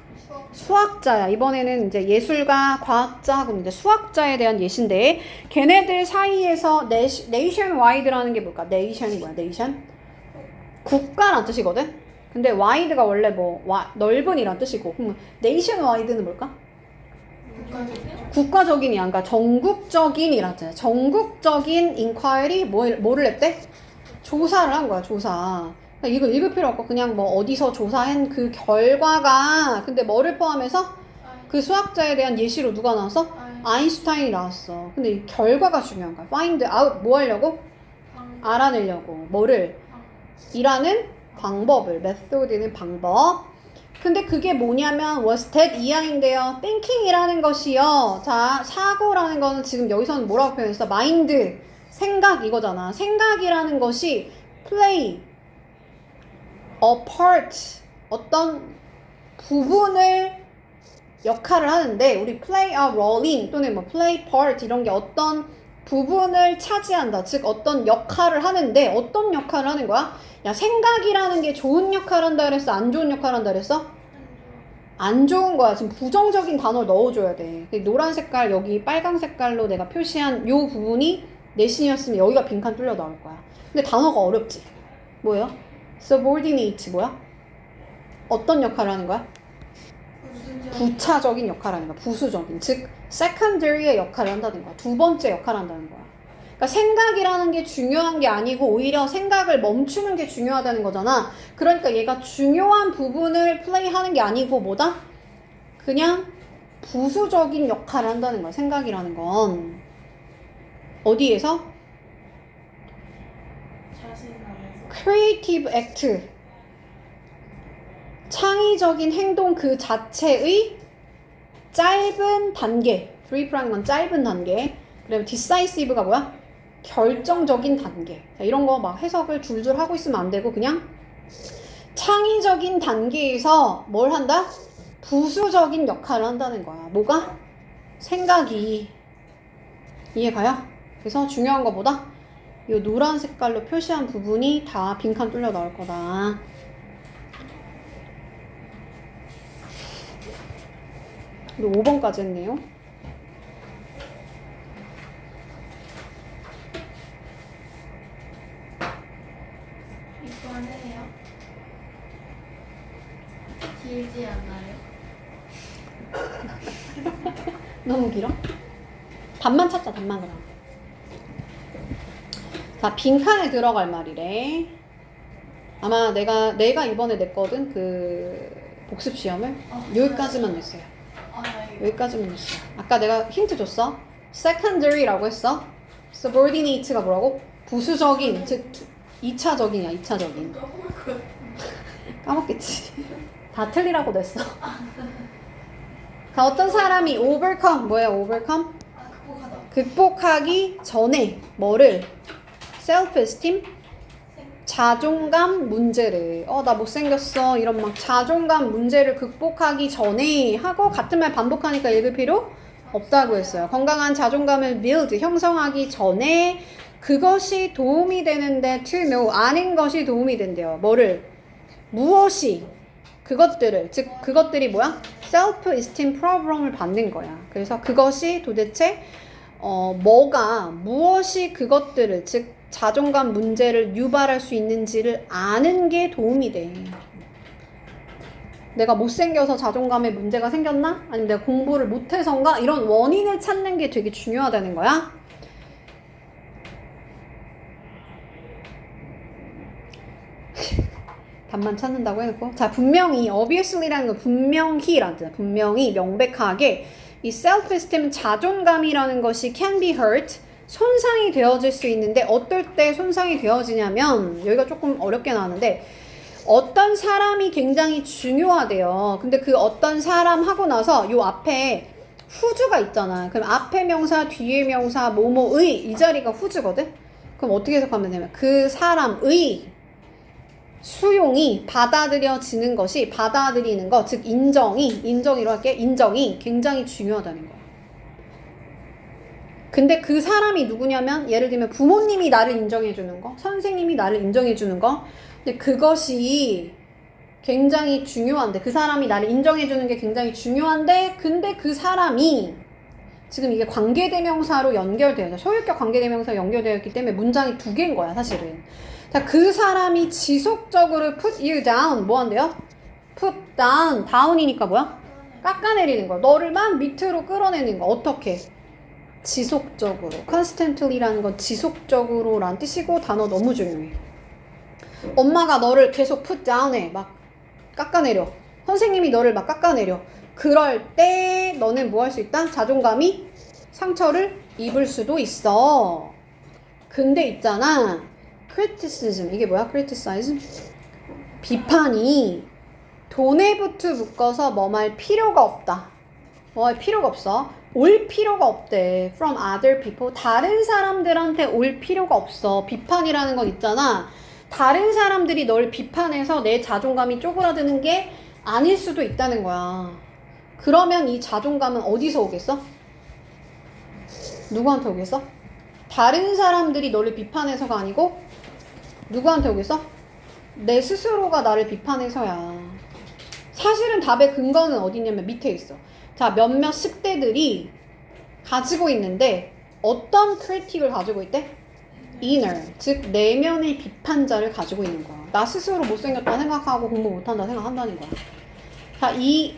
수학자야. 이번에는 이제 예술가, 과학자하고 이제 수학자에 대한 예시인데, 걔네들 사이에서 nationwide라는 게 뭘까? nation이 뭐야? nation? 국가란 뜻이거든? 근데 wide가 원래 뭐 넓은이란 뜻이고 그럼 nationwide는 뭘까? 국가적인이 아니라 전국적인이란 뜻이야. 전국적인 inquiry 뭐를 했대? 조사를 한 거야. 조사. 그러니까 이거 읽을 필요 없고 그냥 뭐 어디서 조사한 그 결과가 근데 뭐를 포함해서 그 수학자에 대한 예시로 누가 나왔어? 아인슈타인이 나왔어. 근데 이 결과가 중요한 거야. find out 뭐 하려고? 알아내려고. 뭐를? 이라는 방법을. method는 방법. 근데 그게 뭐냐면 was that 이하인데요. thinking이라는 것이요. 자, 사고라는 거는 지금 여기서는 뭐라고 표현했어? mind, 생각 이거잖아. 생각이라는 것이 play a part, 어떤 부분을 역할을 하는데 우리 play a role in 또는 뭐 play part 이런 게 어떤 부분을 차지한다. 즉 어떤 역할을 하는데 어떤 역할을 하는 거야? 야, 생각이라는 게 좋은 역할을 한다 그랬어? 안 좋은 역할을 한다 그랬어? 안 좋은 거야. 지금 부정적인 단어를 넣어줘야 돼. 노란 색깔 여기 빨강 색깔로 내가 표시한 요 부분이 내신이었으면 여기가 빈칸 뚫려 나올 거야. 근데 단어가 어렵지. 뭐예요? subordinate 뭐야? 어떤 역할을 하는 거야? 부차적인 역할을 하는 거야. 부수적인. 즉 secondary의 역할을 한다는 거야. 두 번째 역할을 한다는 거야. 그러니까 생각이라는 게 중요한 게 아니고 오히려 생각을 멈추는 게 중요하다는 거잖아. 그러니까 얘가 중요한 부분을 플레이하는 게 아니고 뭐다? 그냥 부수적인 역할을 한다는 거야. 생각이라는 건. 어디에서? creative act. 창의적인 행동 그 자체의 짧은 단계. brief라는 건 짧은 단계. 그리고 decisive가 뭐야? 결정적인 단계. 자, 이런 거 막 해석을 줄줄 하고 있으면 안 되고 그냥 창의적인 단계에서 뭘 한다? 부수적인 역할을 한다는 거야. 뭐가? 생각이. 이해가요? 그래서 중요한 거보다 이 노란 색깔로 표시한 부분이 다 빈칸 뚫려 나올 거다. 그리고 5번까지 했네요. 이번 해요. 길지 않아요? 너무 길어? 답만 찾자, 답만 그럼. 자, 빈칸에 들어갈 말이래. 아마 내가 이번에 냈거든. 그 복습 시험을. 여기까지만 냈어요. 여기까지만 냈어. 아까 내가 힌트 줬어. secondary라고 했어. subordinate가 뭐라고? 부수적인, 즉 2차적인이야, 2차적인. 까먹겠지. 다 틀리라고 냈어. 자, 어떤 사람이 overcome, 뭐야 overcome? 극복하기 전에 뭐를? self-esteem? 자존감 문제를. 나 못생겼어. 이런 막 자존감 문제를 극복하기 전에 하고 같은 말 반복하니까 읽을 필요 없다고 했어요. 건강한 자존감을 build, 형성하기 전에 그것이 도움이 되는데 to know, 아는 것이 도움이 된대요. 뭐를? 무엇이? 그것들을. 즉 그것들이 뭐야? self-esteem problem을 받는 거야. 그래서 그것이 도대체 무엇이 그것들을, 즉 자존감 문제를 유발할 수 있는지를 아는 게 도움이 돼. 내가 못생겨서 자존감에 문제가 생겼나? 아니면 내가 공부를 못해서인가? 이런 원인을 찾는 게 되게 중요하다는 거야. 답만 찾는다고 해놓고. 자, 분명히 obviously라는 건 분명히라는 뜻이야. 분명히 명백하게 이 self-esteem 자존감이라는 것이 can be hurt, 손상이 되어질 수 있는데 어떨 때 손상이 되어지냐면 여기가 조금 어렵게 나왔는데 어떤 사람이 굉장히 중요하대요. 근데 그 어떤 사람 하고 나서 요 앞에 후주가 있잖아. 그럼 앞에 명사, 뒤에 명사, 뭐뭐의 이 자리가 후주거든? 그럼 어떻게 해석하면 되냐면 그 사람의 수용이 받아들여지는 것이 받아들이는 것, 즉 인정이로 할게. 인정이 굉장히 중요하다는 거야. 근데 그 사람이 누구냐면 예를 들면 부모님이 나를 인정해주는 거, 선생님이 나를 인정해주는 거. 근데 그것이 굉장히 중요한데 그 사람이 나를 인정해주는 게 굉장히 중요한데 근데 그 사람이 지금 이게 관계대명사로 연결되어 소유격 관계대명사로 연결되어 있기 때문에 문장이 두 개인 거야 사실은. 자, 그 사람이 지속적으로 put you down 뭐 한대요? put down down이니까 뭐야? 깎아내리는 거야. 너를 막 밑으로 끌어내는 거. 어떻게? 지속적으로. constantly라는 건 지속적으로 라는 뜻이고 단어 너무 중요해. 엄마가 너를 계속 put down해. 막 깎아내려. 선생님이 너를 막 깎아내려. 그럴 때 너는 뭐 할 수 있다? 자존감이 상처를 입을 수도 있어. 근데 있잖아. criticism. 이게 뭐야? criticism? 비판이 돈에부터 묶어서 뭐 말 필요가 없다. 뭐 할 필요가 없어. 올 필요가 없대. From other people. 다른 사람들한테 올 필요가 없어. 비판이라는 건 있잖아. 다른 사람들이 널 비판해서 내 자존감이 쪼그라드는 게 아닐 수도 있다는 거야. 그러면 이 자존감은 어디서 오겠어? 누구한테 오겠어? 다른 사람들이 너를 비판해서가 아니고 누구한테 오겠어? 내 스스로가 나를 비판해서야. 사실은 답의 근거는 어디 있냐면 밑에 있어. 자, 몇몇 10대들이 가지고 있는데 어떤 크리틱을 가지고 있대? inner, 즉 내면의 비판자를 가지고 있는 거야. 나 스스로 못생겼다 생각하고 공부 못한다 생각한다는 거야. 자, 이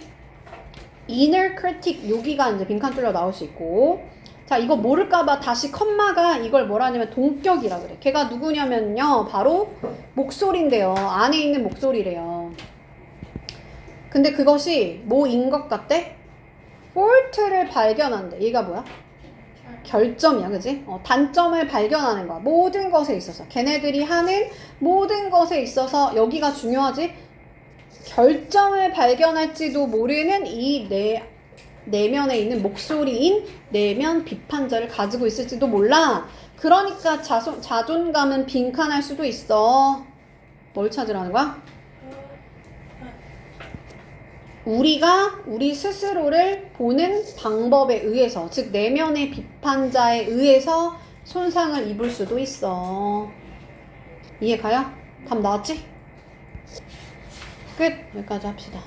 inner critic 여기가 이제 빈칸 뚫려 나올 수 있고, 자, 이거 모를까봐 다시 컴마가 이걸 뭐라 하냐면 동격이라 그래. 걔가 누구냐면요, 바로 목소리인데요. 안에 있는 목소리래요. 근데 그것이 뭐인 것 같대? fault를 발견한대. 얘가 뭐야? 결점이야, 그지? 단점을 발견하는 거야. 모든 것에 있어서. 걔네들이 하는 모든 것에 있어서 여기가 중요하지? 결점을 발견할지도 모르는 이 내면에 있는 목소리인 내면 비판자를 가지고 있을지도 몰라. 그러니까 자존감은 빈칸할 수도 있어. 뭘 찾으라는 거야? 우리가 우리 스스로를 보는 방법에 의해서, 즉 내면의 비판자에 의해서 손상을 입을 수도 있어. 이해 가요? 답 나왔지? 끝. 여기까지 합시다.